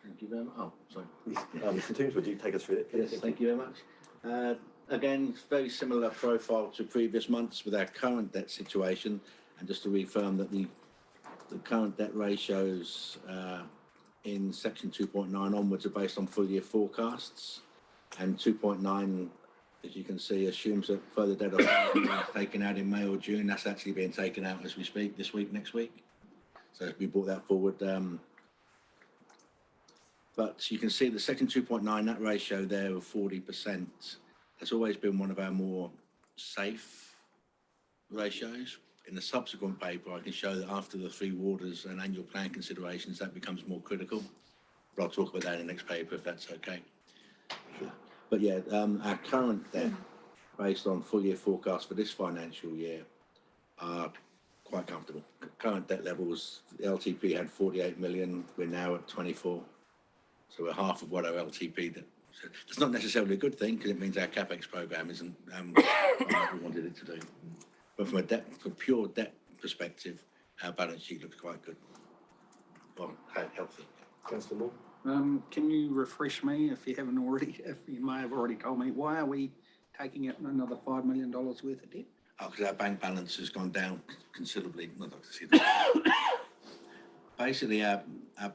Thank you very much. Oh, sorry. Mr. Toombs, would you take us through that? Yes, thank you very much. Again, it's very similar profile to previous months with our current debt situation. And just to reaffirm that the current debt ratios in section 2.9 onwards are based on full year forecasts. And 2.9, as you can see, assumes that further debt is taken out in May or June. That's actually being taken out as we speak, this week, next week. So we brought that forward. But you can see the section 2.9, that ratio there of 40%, has always been one of our more safe ratios. In the subsequent paper, I can show that after the 3 waters and annual plan considerations, that becomes more critical. But I'll talk about that in the next paper if that's okay. But yeah, our current debt, based on full year forecast for this financial year, are quite comfortable. Current debt levels, the LTP had 48 million, we're now at 24. So we're half of what our LTP did. So it's not necessarily a good thing because it means our CapEx program isn't what we wanted it to do. But from a pure debt perspective, our balance sheet looks quite good. Well, healthy. Councillor Moore? Can you refresh me if you haven't already, if you may have already told me, why are we taking out another $5 million worth of debt? Oh, because our bank balance has gone down considerably. Not like to see that. Basically, our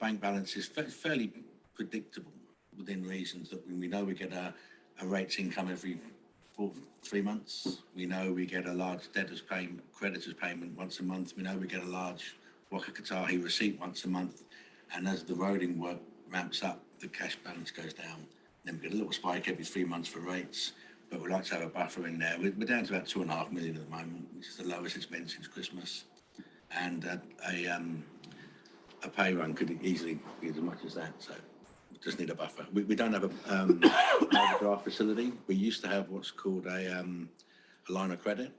bank balance is fairly predictable within reasons that we know we get a rates income every 3 months. We know we get a large creditors payment once a month. We know we get a large Waka Kotahi receipt once a month. And as the roading work ramps up, the cash balance goes down. Then we get a little spike every 3 months for rates, but we like to have a buffer in there. We're down to about 2.5 million at the moment, which is the lowest it's been since Christmas. And a pay run could easily be as much as that. So we just need a buffer. We don't have an overdraft facility. We used to have what's called a line of credit,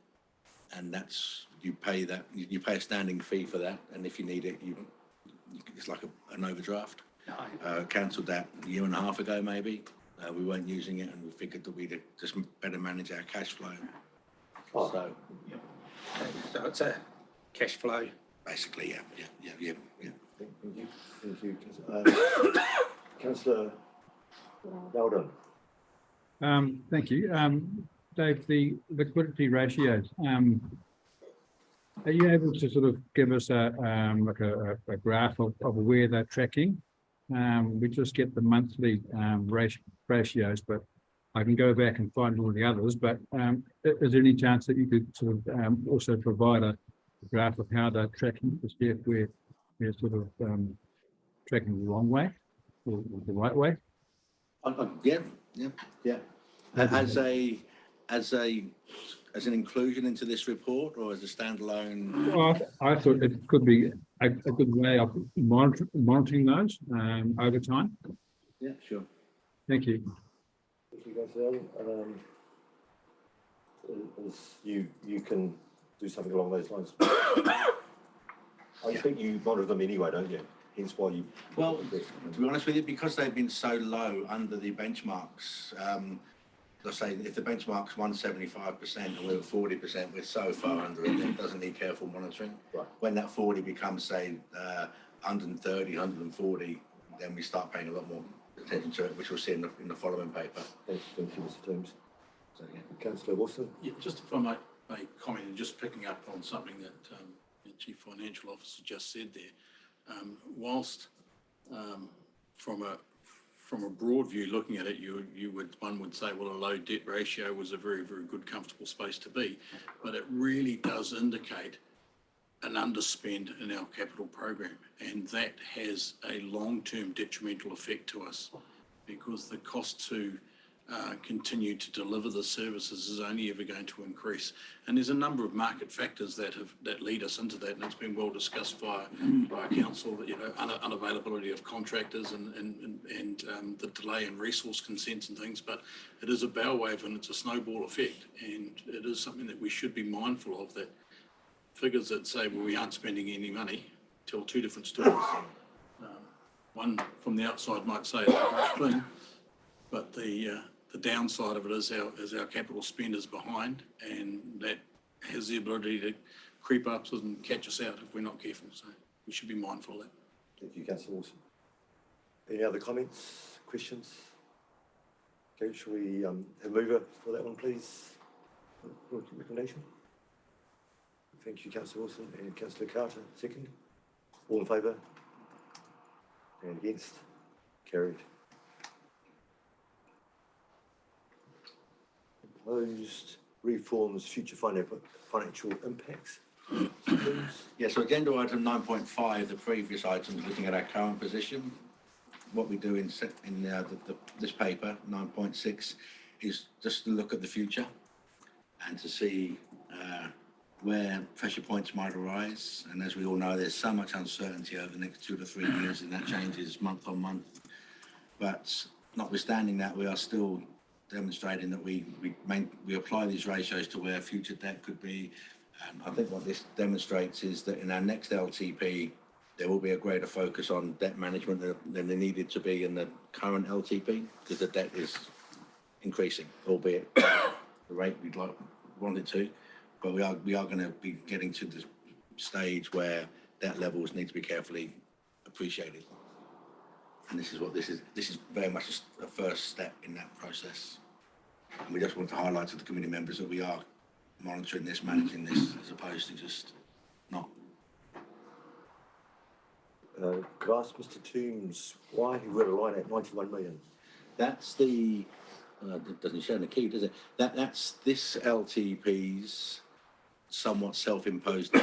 and that's you pay a standing fee for that, and if you need it, it's like an overdraft. Cancelled that a year and a half ago, maybe. We weren't using it, and we figured that we'd just better manage our cash flow. Oh. So it's a cash flow. Basically, yeah. Thank you. Councillor Loudon? Thank you. Dave, the liquidity ratios, are you able to sort of give us a graph of where they're tracking? We just get the monthly ratios, but I can go back and find all the others. But is there any chance that you could sort of also provide a graph of how they're tracking to see if we're sort of tracking the wrong way or the right way? Yeah. As an inclusion into this report or as a standalone? Well, I thought it could be a good way of monitoring those over time. Yeah, sure. Thank you. Thank you, Councillor Loudon. You can do something along those lines. I think you monitor them anyway, don't you? Hence why you... Well, to be honest with you, because they've been so low under the benchmarks, let's say if the benchmark's 175% and we're at 40%, we're so far under it, it doesn't need careful monitoring. Right. When that 40 becomes, say, 130, 140, then we start paying a lot more attention to it, which we'll see in the following paper. Thank you, Mr. Toombs. So, yeah. Councillor Wilson? Yeah, just if I might make comment, and just picking up on something that the Chief Financial Officer just said there. Whilst from a broad view, looking at it, one would say, well, a low debt ratio was a very, very good, comfortable space to be, but it really does indicate an underspend in our capital program, and that has a long-term detrimental effect to us because the cost to continue to deliver the services is only ever going to increase. And there's a number of market factors that lead us into that, and it's been well discussed by council, that unavailability of contractors and the delay in resource consents and things. But it is a bow wave and it's a snowball effect, and it is something that we should be mindful of. That figures that say, well, we aren't spending any money tell two different stories. One from the outside might say it's a great thing, but the downside of it is our capital spend is behind, and that has the ability to creep up and catch us out if we're not careful. So we should be mindful of that. Thank you, Councillor Wilson. Any other comments, questions? Okay, shall we have a mover for that one, please? Recommendation? Thank you, Councillor Wilson, and Councillor Carter, second. All in favour? And against? Carried. Proposed reforms, future financial impacts. Yeah, so agenda item 9.5, the previous items, looking at our current position. What we do in this paper, 9.6, is just to look at the future and to see where pressure points might arise. And as we all know, there's so much uncertainty over the next 2 to 3 years, and that changes month on month. But notwithstanding that, we are still demonstrating that we apply these ratios to where future debt could be. And I think what this demonstrates is that in our next LTP, there will be a greater focus on debt management than there needed to be in the current LTP, because the debt is increasing, albeit the rate we'd wanted to. But we are going to be getting to the stage where debt levels need to be carefully appreciated. And this is very much a first step in that process. And we just want to highlight to the committee members that we are monitoring this, managing this, as opposed to just not. Could I ask Mr. Toombs why he read a line at 91 million? That's the, it doesn't show in the key, does it? That's this LTP's somewhat self-imposed.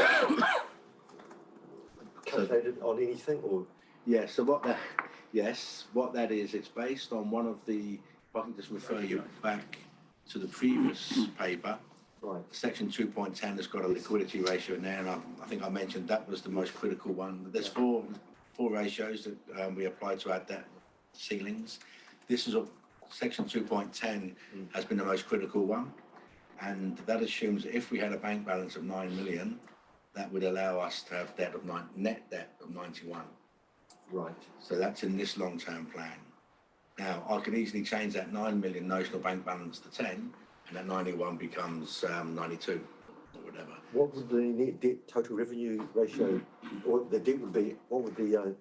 Calculated on anything or? Yeah, so what that is, it's based on one of the, if I can just refer you back to the previous paper. Right. Section 2.10 has got a liquidity ratio in there, and I think I mentioned that was the most critical one. There's four ratios that we applied to our debt ceilings. This is section 2.10 has been the most critical one, and that assumes that if we had a bank balance of 9 million, that would allow us to have net debt of 91. Right. So that's in this long-term plan. Now, I could easily change that 9 million notional bank balance to 10, and that 91 becomes 92 or whatever. What would the net debt total revenue ratio, or the debt would be, what would the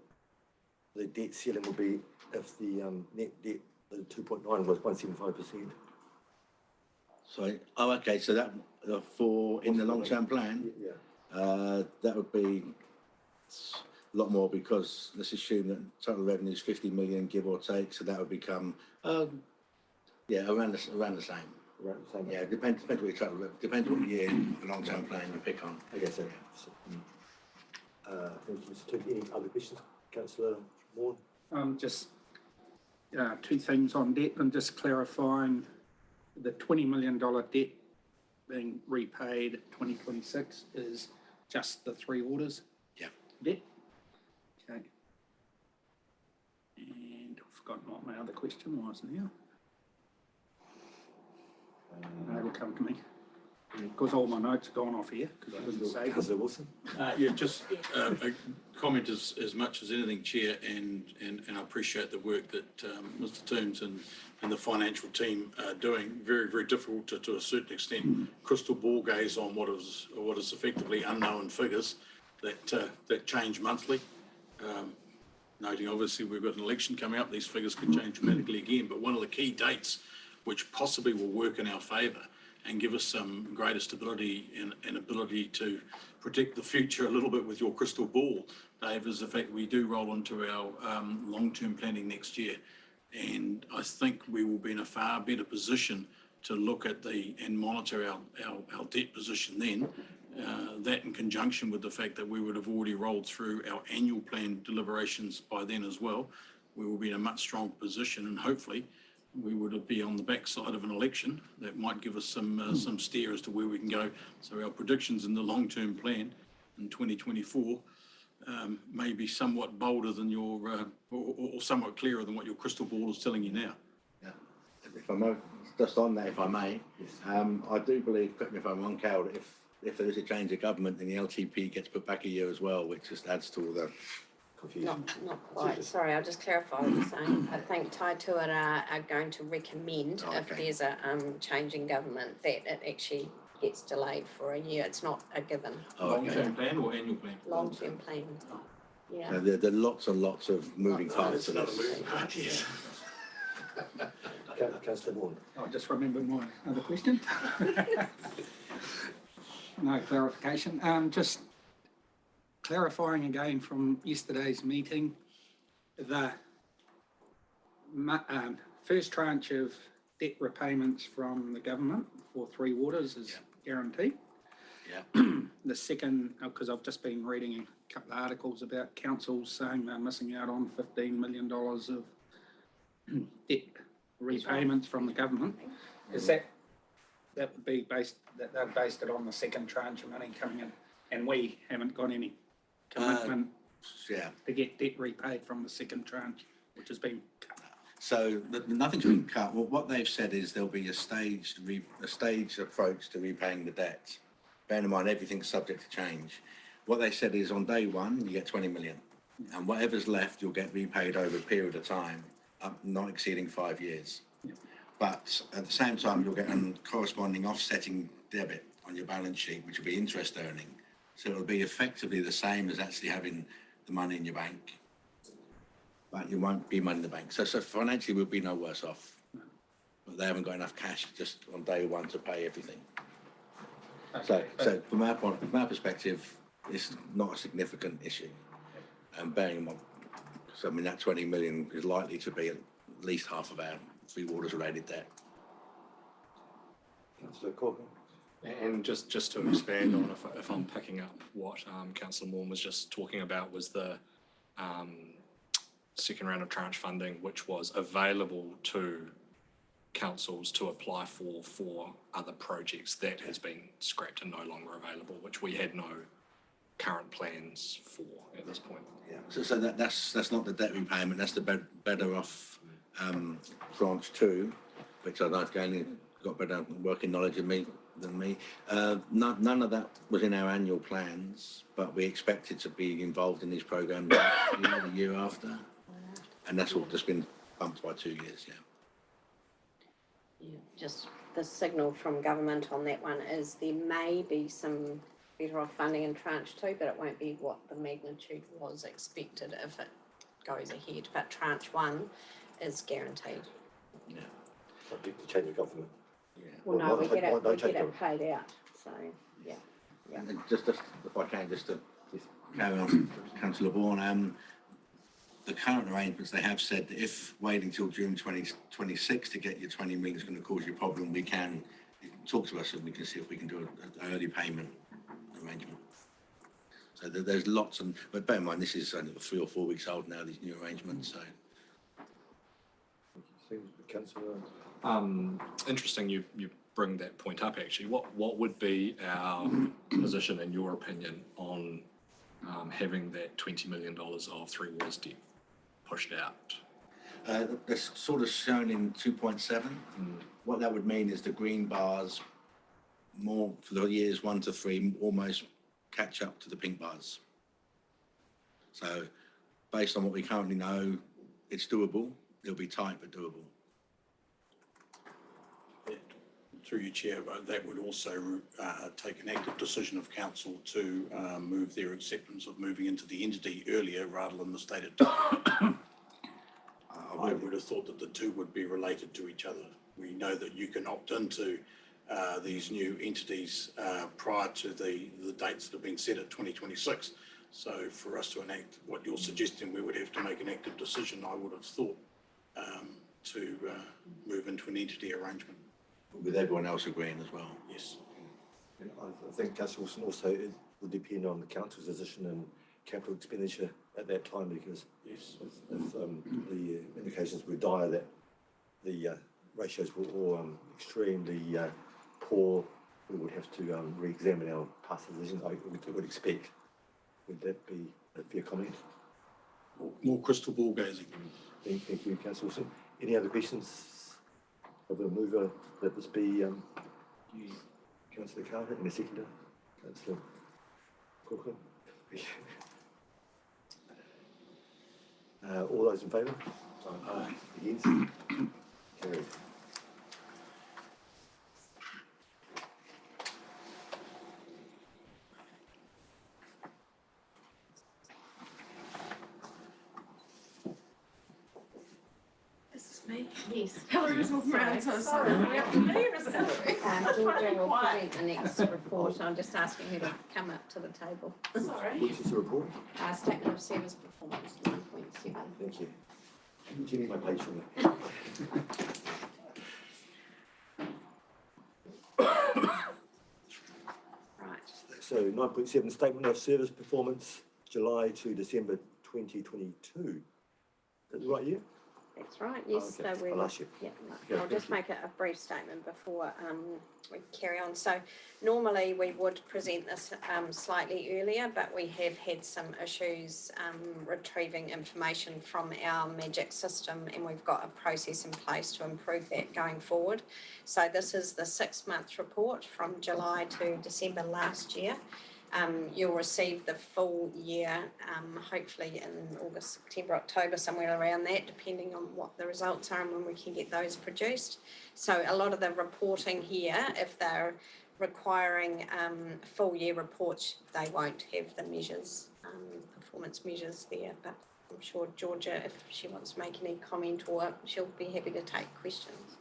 debt ceiling would be if the net debt, the 2.9 was 175%? So, okay, so that, in the long-term plan, Yeah. that would be a lot more, because let's assume that total revenue is 50 million, give or take, so that would become, around the same. Right, same. Yeah, depends what your total revenue, depends what year, the long-term plan you pick on. I guess so. Thank you, Mr. Toomey. Any other questions, Councillor Moore? Just two things on debt. I'm just clarifying the $20 million debt being repaid 2026 is just the 3 orders? Yeah. Debt? Okay. And I've forgotten what my other question was now. It'll come to me. Because all my notes have gone off here, because I didn't say. Councillor Wilson? Just a comment as much as anything, Chair, and I appreciate the work that Mr. Toombs and the financial team are doing. Very, very difficult to a certain extent, crystal ball gaze on what is effectively unknown figures that change monthly. Noting obviously we've got an election coming up, these figures could change dramatically again, but one of the key dates which possibly will work in our favour and give us some greater stability and ability to predict the future a little bit with your crystal ball, Dave, is the fact we do roll into our long-term planning next year. And I think we will be in a far better position to look at and monitor our debt position then. That in conjunction with the fact that we would have already rolled through our annual plan deliberations by then as well, we will be in a much stronger position, and hopefully we would be on the backside of an election that might give us some steer as to where we can go. So our predictions in the long-term plan in 2024 may be somewhat bolder than your, or somewhat clearer than what your crystal ball is telling you now. Yeah. If I may, just on that, if I may, I do believe, correct me if I'm wrong, Carol, if there is a change of government, then the LTP gets put back a year as well, which just adds to all the confusion. Not quite, sorry, I'll just clarify what you're saying. I think tied to it are going to recommend if there's a change in government that it actually gets delayed for a year. It's not a given. Long-term plan or annual plan? Long-term plan, yeah. So there are lots and lots of moving parts to Another this. moving part, yes. Councillor Moore? I just remembered my other question. No clarification. Just clarifying again from yesterday's meeting, the first tranche of debt repayments from the government for 3 waters is guaranteed. Yeah. The second, because I've just been reading a couple of articles about councils saying they're missing out on $15 million of debt repayments from the government. Is that that would be based, that they've based it on the second tranche of money coming in, and we haven't got any commitment Yeah, to get debt repaid from the second tranche, which has been cut. so nothing's been cut. Well, what they've said is there'll be a staged approach to repaying the debt. Bearing in mind, everything's subject to change. What they said is on day one, you get 20 million. And whatever's left, you'll get repaid over a period of time, not exceeding 5 years. But at the same time, you'll get a corresponding offsetting debit on your balance sheet, which will be interest earning. So it'll be effectively the same as actually having the money in your bank. But you won't be money in the bank. So financially, we'll be no worse off. But they haven't got enough cash just on day one to pay everything. So from our perspective, it's not a significant issue. And bearing in mind, so I mean, that 20 million is likely to be at least half of our Three Waters related debt. Councillor Corcoran. And just to expand on, if I'm picking up what Councillor Moore was just talking about, was the second round of tranche funding, which was available to councils to apply for other projects. That has been scrapped and no longer available, which we had no current plans for at this point. Yeah. So that's not the debt repayment. That's the better off tranche 2, which I know if Galen got better working knowledge of me than me. None of that was in our annual plans, but we expected to be involved in these programs the year after, and that's all just been bumped by 2 years. Yeah. Just the signal from government on that one is there may be some better off funding in tranche 2, but it won't be what the magnitude was expected if it goes ahead. But tranche 1 is guaranteed. Yeah. Subject to change of government. Yeah. Well, no, we get it paid out, so, yeah. And just if I can, just to carry on, Councillor Vaughan, the current arrangements, they have said that if waiting till June 2026 to get your 20 million is going to cause you a problem, we can talk to us and we can see if we can do an early payment arrangement. So there's lots, but bear in mind, this is only 3 or 4 weeks old now, these new arrangements, so. Councillor. Interesting you bring that point up actually. What would be our position in your opinion on having that $20 million of Three Waters debt pushed out? That's sort of shown in 2.7. What that would mean is the green bars, more for the years 1 to 3, almost catch up to the pink bars. So based on what we currently know, it's doable. It'll be tight, but doable. Through your chair, but that would also take an active decision of council to move their acceptance of moving into the entity earlier rather than the stated time. I would have thought that the two would be related to each other. We know that you can opt into these new entities prior to the dates that have been set at 2026. So for us to enact what you're suggesting, we would have to make an active decision, I would have thought, to move into an entity arrangement. With everyone else agreeing as well. Yes. I think Councillor Wilson also, it will depend on the council's decision and capital expenditure at that time, because Yes. if the indications were dire that the ratios were all extremely poor, we would have to re-examine our past decisions, I would expect. Would that be a fair comment? More crystal ball gazing. Thank you, Councillor Wilson. Any other questions of the mover that this be Councillor Carter and the seconder, Councillor Corcoran? All those in favour? Aye. Against? Carried. Me? Yes. Hillary's walking around, so sorry. Georgia will present the next report. I'm just asking her to come up to the table. Sorry. Which is the report? Statement of service performance 1.7. Thank you. Can you give me my page for me? Right. So 9.7, statement of service performance, July to December 2022. Is that the right year? That's right, yes, Okay, so we, I'll ask you. yeah, Okay, I'll just make a brief statement before we carry on. So normally we would present this slightly earlier, but we have had some issues retrieving information from our Magic system, and we've got a process in place to improve that going forward. So this is the 6-month report from July to December last year. You'll receive the full year, hopefully in August, September, October, somewhere around that, depending on what the results are and when we can get those produced. So a lot of the reporting here, if they're requiring full year reports, they won't have the measures, performance measures there. But I'm sure Georgia, if she wants to make any comment, or she'll be happy to take questions.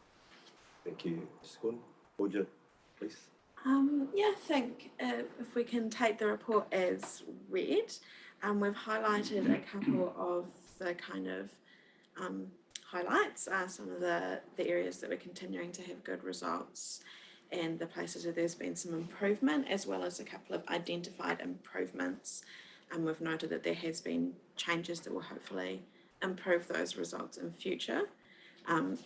Thank you, Ms. Gordon. Georgia, please. Yeah, I think if we can take the report as read, we've highlighted a couple of the kind of highlights, some of the areas that we're continuing to have good results and the places where there's been some improvement, as well as a couple of identified improvements. And we've noted that there has been changes that will hopefully improve those results in future.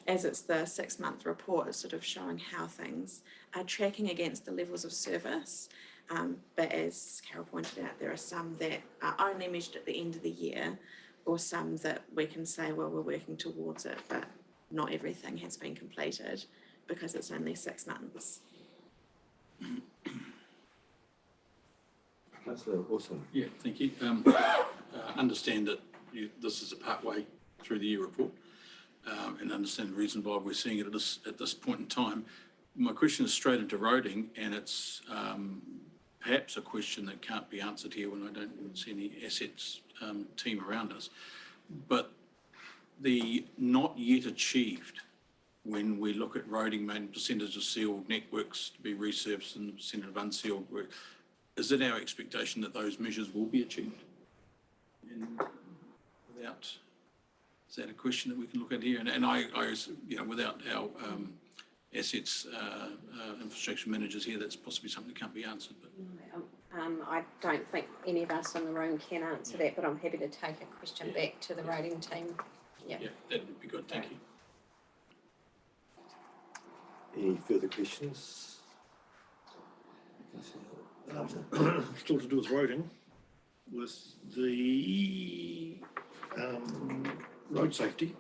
As it's the 6-month report, it's sort of showing how things are tracking against the levels of service. But as Carol pointed out, there are some that are only measured at the end of the year, or some that we can say, well, we're working towards it, but not everything has been completed because it's only 6 months. Councillor Wilson. Yeah, thank you. Understand that this is a partway through the year report, and understand the reason why we're seeing it at this point in time. My question is straight into roading, and it's perhaps a question that can't be answered here when I don't see any assets team around us. But the not yet achieved, when we look at roading main percentage of sealed networks to be resurfaced and percentage of unsealed work, is it our expectation that those measures will be achieved? And without, is that a question that we can look at here? And I you know, without our assets infrastructure managers here, that's possibly something that can't be answered. But I don't think any of us in the room can answer that, but I'm happy to take a question back to the roading team. Yeah, that would be good. Thank you. Any further questions? Still to do with roading, with the road safety,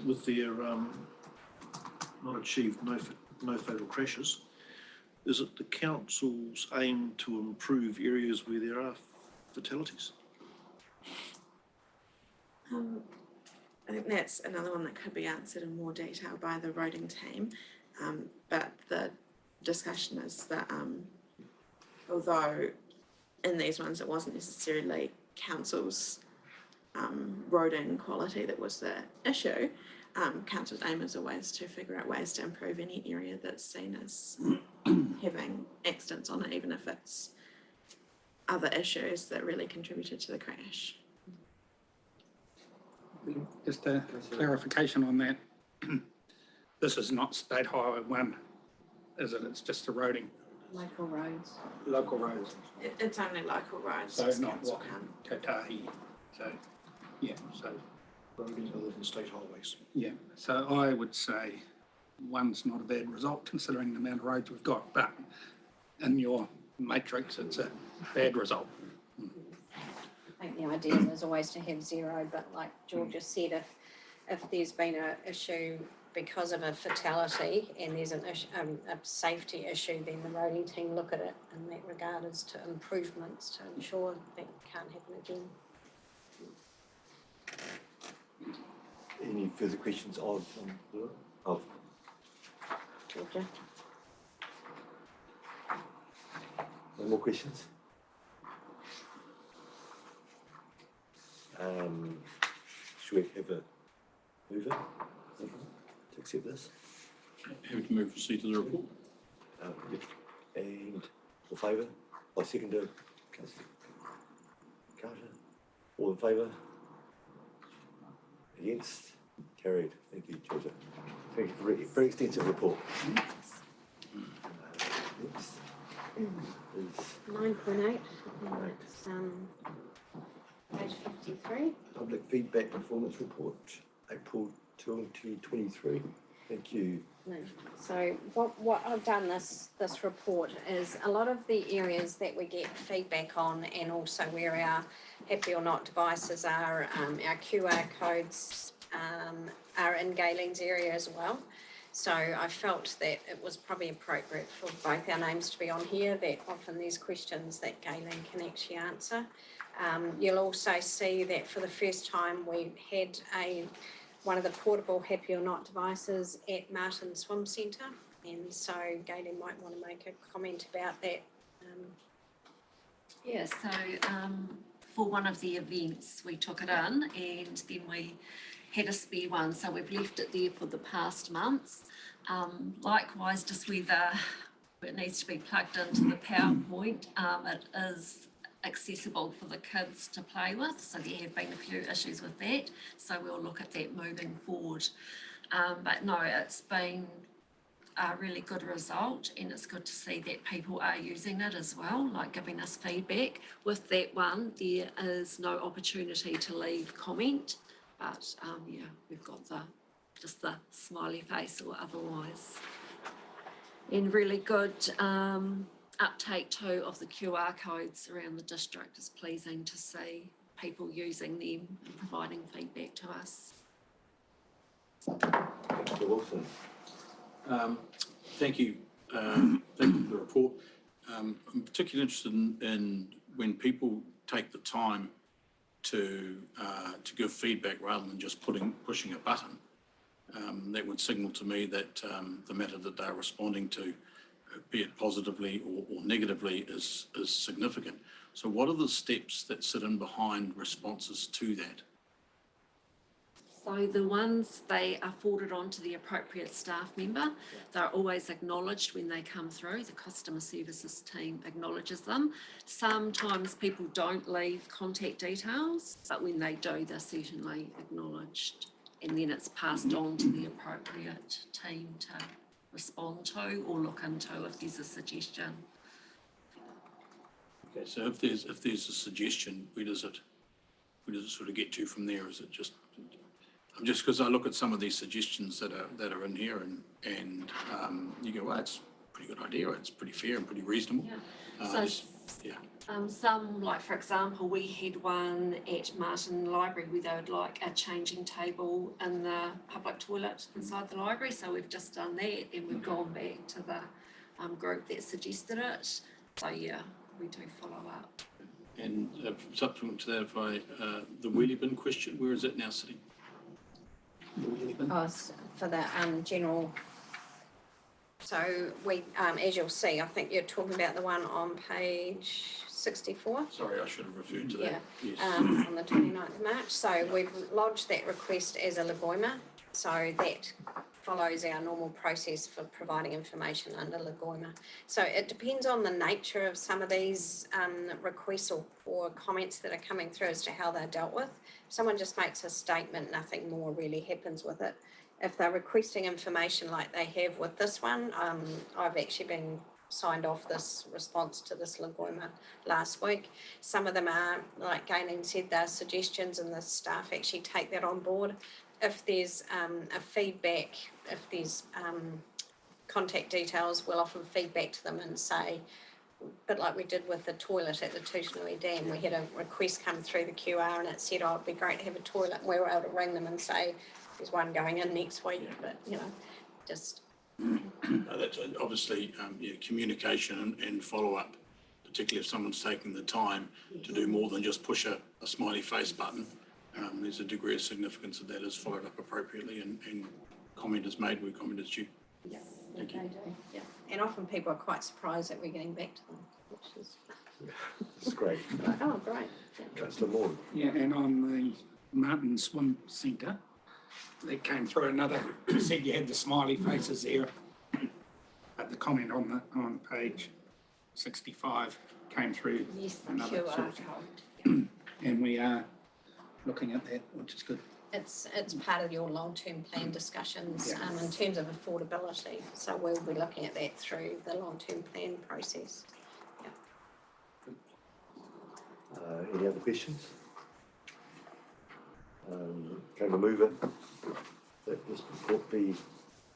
with their not achieved, no fatal crashes. Is it the council's aim to improve areas where there are fatalities? I think that's another one that could be answered in more detail by the roading team. But the discussion is that although in these ones it wasn't necessarily council's roading quality that was the issue, council's aim is always to figure out ways to improve any area that's seen as having accidents on it, even if it's other issues that really contributed to the crash. Just a clarification on that. This is not State Highway 1, is it? It's just the roading, local roads. local roads. It's only local roads. So just not council what can. Kotahi. So, yeah, so, Roads other than state highways. yeah. So I would say 1's not a bad result considering the amount of roads we've got, but in your matrix, it's a bad result. I think the idea is always to have 0, but like Georgia said, if there's been an issue because of a fatality and there's an issue, a safety issue, then the roading team look at it in that regard as to improvements to ensure that can't happen again. Any further questions of Georgia? no more questions? Should we have a mover to accept this? Happy to move proceed to the report. Yep. And all favour? I second Councillor Carter. All in favour? Against? Carried. Thank you, Georgia. Thank you for a very extensive report. Next is 9.8. Page 53. Public Feedback Performance Report. April 2023. Thank you. No. So what I've done this report is a lot of the areas that we get feedback on, and also where our happy or not devices are, our QR codes are in Galen's area as well. So I felt that it was probably appropriate for both our names to be on here, that often there's questions that Galen can actually answer. You'll also see that for the first time we had one of the portable happy or not devices at Martin Swim Centre, and so Galen might want to make a comment about that. Yeah, so for one of the events, we took it in and then we had a spare one, so we've left it there for the past months. Likewise, just whether it needs to be plugged into the PowerPoint, it is accessible for the kids to play with, so there have been a few issues with that, so we'll look at that moving forward. But no, it's been a really good result, and it's good to see that people are using it as well, like giving us feedback. With that one, there is no opportunity to leave comment, but yeah, we've got just the smiley face or otherwise. And really good uptake too of the QR codes around the district. Is pleasing to see people using them and providing feedback to us. Councillor Wilson. Thank you. Thank you for the report. I'm particularly interested in when people take the time to give feedback rather than just pushing a button. That would signal to me that the matter that they're responding to, be it positively or negatively, is significant. So what are the steps that sit in behind responses to that? So the ones, they are forwarded on to the appropriate staff member. They're always acknowledged when they come through. The customer services team acknowledges them. Sometimes people don't leave contact details, but when they do, they're certainly acknowledged. And then it's passed on to the appropriate team to respond to or look into if there's a suggestion. Okay, so if there's a suggestion, where does it sort of get to from there? Is it just, I'm just, because I look at some of these suggestions that are in here and you go, well, it's a pretty good idea, it's pretty fair and pretty reasonable. Yeah. Some, like for example, we had one at Martin Library where they would like a changing table in the public toilet inside the library. So we've just done that, and we've gone back to the group that suggested it. So yeah, we do follow up. And subsequent to that, the wheelie bin question, where is it now sitting? The wheelie bin? Oh, for the general. So we, as you'll see, I think you're talking about the one on page 64. Sorry, I should have referred to that. Yeah, Yes. on the 29th of March. So we've lodged that request as a LAGOIMA. So that follows our normal process for providing information under LAGOIMA. So it depends on the nature of some of these requests or comments that are coming through as to how they're dealt with. If someone just makes a statement, nothing more really happens with it. If they're requesting information like they have with this one, I've actually been signed off this response to this LAGOIMA last week. Some of them are, like Galen said, they're suggestions, and the staff actually take that on board. If there's a feedback, if there's contact details, we'll often feedback to them and say, but like we did with the toilet at the Tootanui Dam, we had a request come through the QR and it said, oh, it'd be great to have a toilet, and we were able to ring them and say, there's one going in next week, but you know, just. That's obviously communication and follow-up, particularly if someone's taking the time to do more than just push a smiley face button. There's a degree of significance that is followed up appropriately and comment is made where comment is due. Yes, Thank you. Yeah, and often people are quite surprised that we're getting back to them, which is. That's great. Oh, great. Yeah. Councillor Moore. Yeah, and on the Martin Swim Centre, that came through another, you said you had the smiley faces there, but the comment on page 65 came through. Yes, the another QR sort of- code. And we are looking at that, which is good. It's part of your long-term plan discussions Yeah. in terms of affordability. So we'll be looking at that through the long-term plan process. Any other questions? Can I move it? That this report be,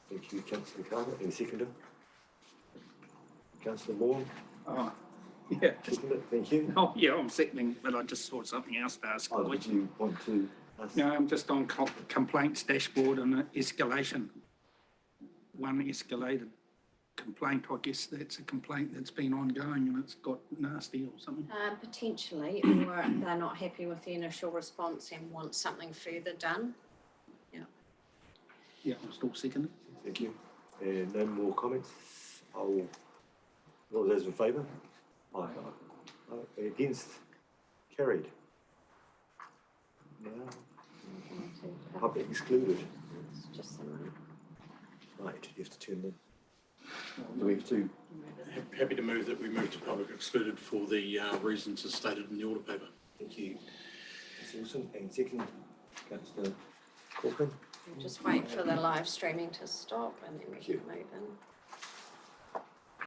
thank you, councillor Carter, any seconder? Councillor Moore, Oh, yeah. seconder, thank you. Oh, yeah, I'm seconding, but I just thought something else to ask. Oh, did you want to ask? No, I'm just on complaints dashboard and escalation. One escalated complaint, I guess that's a complaint that's been ongoing and it's got nasty or something. Potentially, or they're not happy with the initial response and want something further done. Yeah, I'm still seconding. Thank you. And no more comments? All those in favour? Aye. Against? Carried. Now, public excluded. It's just the money. Right, you have to turn them. Do we have to? Happy to move that we move to public excluded for the reasons as stated in the order paper. Thank you. Councillor Wilson, and second, Councillor Corcoran. We'll just wait for the live streaming to stop and then we can move in.